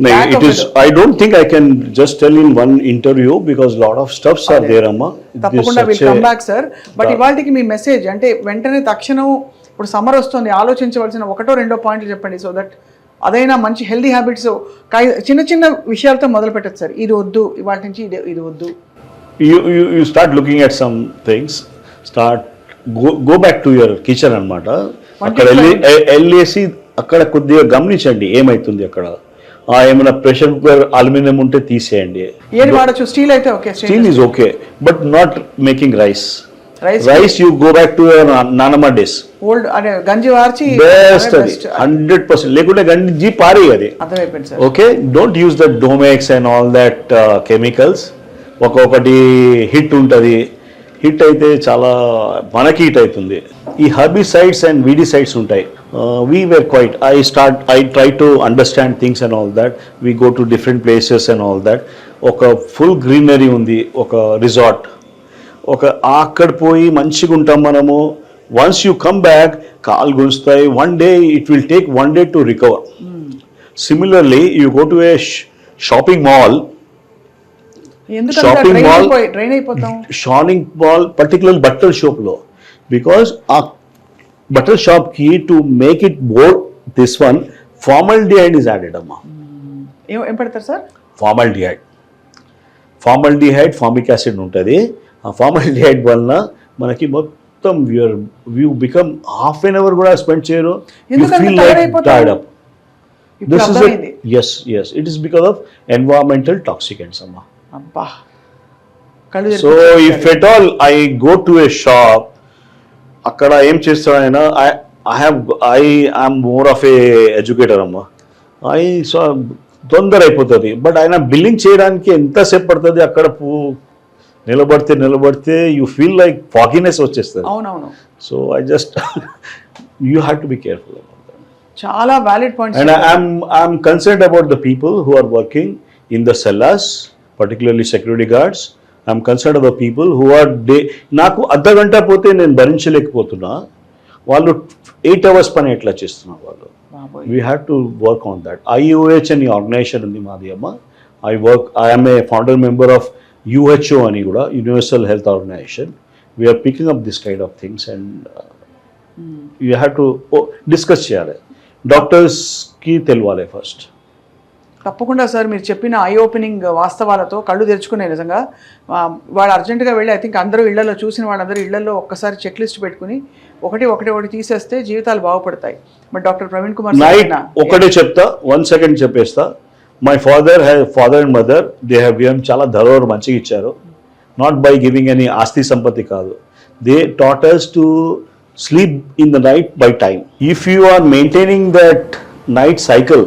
No, lack it of is. I don't think I can just tell in one interview because lot of stuffs are there, Amma. తప్పకుండా will come back sir. But ఇవాళకి మీ message అంటే వెంటనే తక్షణం ఇప్పుడు summer వస్తుంది, ఆలోచించవలసిన ఒకటో రెండో పాయింట్లు చెప్పండి, సో దట్ అదైనా మంచి హెల్దీ హ్యాబిట్స్ చిన్న చిన్న విషయాలతో మొదలు పెట్టచ్చు సార్. ఇది వద్దు, ఇవాటి నుంచి ఇది వద్దు. You start looking at some things. Go back to your kitchen అన్నమాట. అక్కడ వెళ్ళేసి అక్కడ కొద్దిగా గమనించండి ఏమైతుంది అక్కడ. ఏమైనా ప్రెషర్ కుక్కర్ అల్యూమినియం ఉంటే తీసేయండి. ఏది వాడచ్చు? స్టీల్ అయితే okay, steel is okay, but not making rice. Rice you go back to your నానమ్మ డేస్. ఓల్డ్ అదే గంజి వార్చి బెస్ట్ అది 100%. లేకుంటే గంజి పారే అది. అర్థమైపోయింది sir. Okay, don't use that Domex and all that chemicals. ఒక్కొక్కటి హిట్ ఉంటుంది, హిట్ అయితే చాలా మనకి హిట్ అవుతుంది. ఈ హర్బిసైడ్స్ అండ్ వీడిసైడ్స్ ఉంటాయి. We were quite I try to understand things and all that. We go to different places and all that. ఒక full greenery ఉంది, ఒక రిసార్ట్, అక్కడ పోయి మంచిగా ఉంటాం మనము. వన్స్ యూ కమ్ బ్యాక్ కాలు గుంజుతాయి. One day it will take 1 day to recover. Similarly you go to a shopping mall, shopping mall particular బట్టల షాప్లో, బికాస్ ఆ బట్టల షాప్కి to make it more this one formaldehyde is added అమ్మా. ఏం పెడతారు సార్? ఫార్మల్డిహైడ్ ఫార్మిక్ యాసిడ్ ఉంటుంది. ఆ ఫార్మల్డిహైడ్ వలన మనకి మొత్తం you become half an hour కూడా స్పెండ్ చేయరు. You feel like tired up. This is yes it is because of environmental toxicants అమ్మా. అబ్బా, so if at all I go to a shop, అక్కడ ఏం చేస్తాడు ఆయన, I am more of a educator అమ్మా. తొందర అయిపోతుంది, బట్ ఆయన బిల్లింగ్ చేయడానికి ఎంతసేపు పడుతుంది. అక్కడ నిలబడితే యూ ఫీల్ లైక్ ఫాగినెస్ వచ్చేస్తుంది. అవునవును. So I just you have to be careful about that. చాలా valid points. And I'm concerned about the people who are working in the cellars, particularly security guards. I'm concerned about people who are నాకు అర్ధగంట పోతే నేను భరించలేకపోతున్నా, వాళ్ళు 8 hours పని ఎట్లా చేస్తున్నారు వాళ్ళు. We have to work on that. IOH అని ఆర్గనైజేషన్ ఉంది మాది అమ్మ. I'm a founder member of UHO అని కూడా, universal health organisation. We're picking up this kind of things and you have to discuss చేయాలి. డాక్టర్స్కి తెలియాలి ఫస్ట్. తప్పకుండా సార్, మీరు చెప్పిన ఐ ఓపెనింగ్ వాస్తవాలతో కళ్ళు తెరుచుకునే నిజంగా వాడు అర్జెంటుగా వెళ్ళి, ఐ థింక్ అందరూ ఇళ్లలో చూసిన వాళ్ళందరూ ఇళ్లలో ఒక్కసారి చెక్ లిస్ట్ పెట్టుకుని ఒకటి తీసేస్తే జీవితాలు బాగుపడతాయి. But doctor Praveen Kumar night ఒకటే చెప్తా, 1 second చెప్పేస్తా. My father and mother they have given, చాలా ధరోహర్ మంచిగా ఇచ్చారు. నాట్ బై గివింగ్ ఎనీ ఆస్తి సంపత్తి కాదు. They taught us to sleep in the night by time. If you are maintaining that night cycle,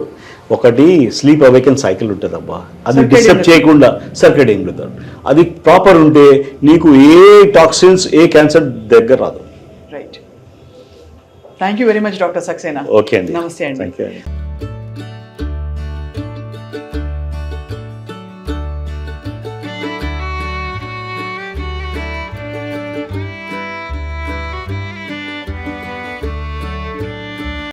ఒకటి స్లీప్ అవేకన్ సైకిల్ ఉంటుంది అబ్బా, అది డిస్టర్బ్ చేయకుండా సర్కేడియన్ రిథమ్ అది ప్రాపర్ ఉంటే నీకు ఏ టాక్సిన్స్, ఏ క్యాన్సర్ దగ్గర రాదు. Right. Thank you very much doctor Saxena. Okay అండి, నమస్తే అండి. థ్యాంక్ యూ అండి.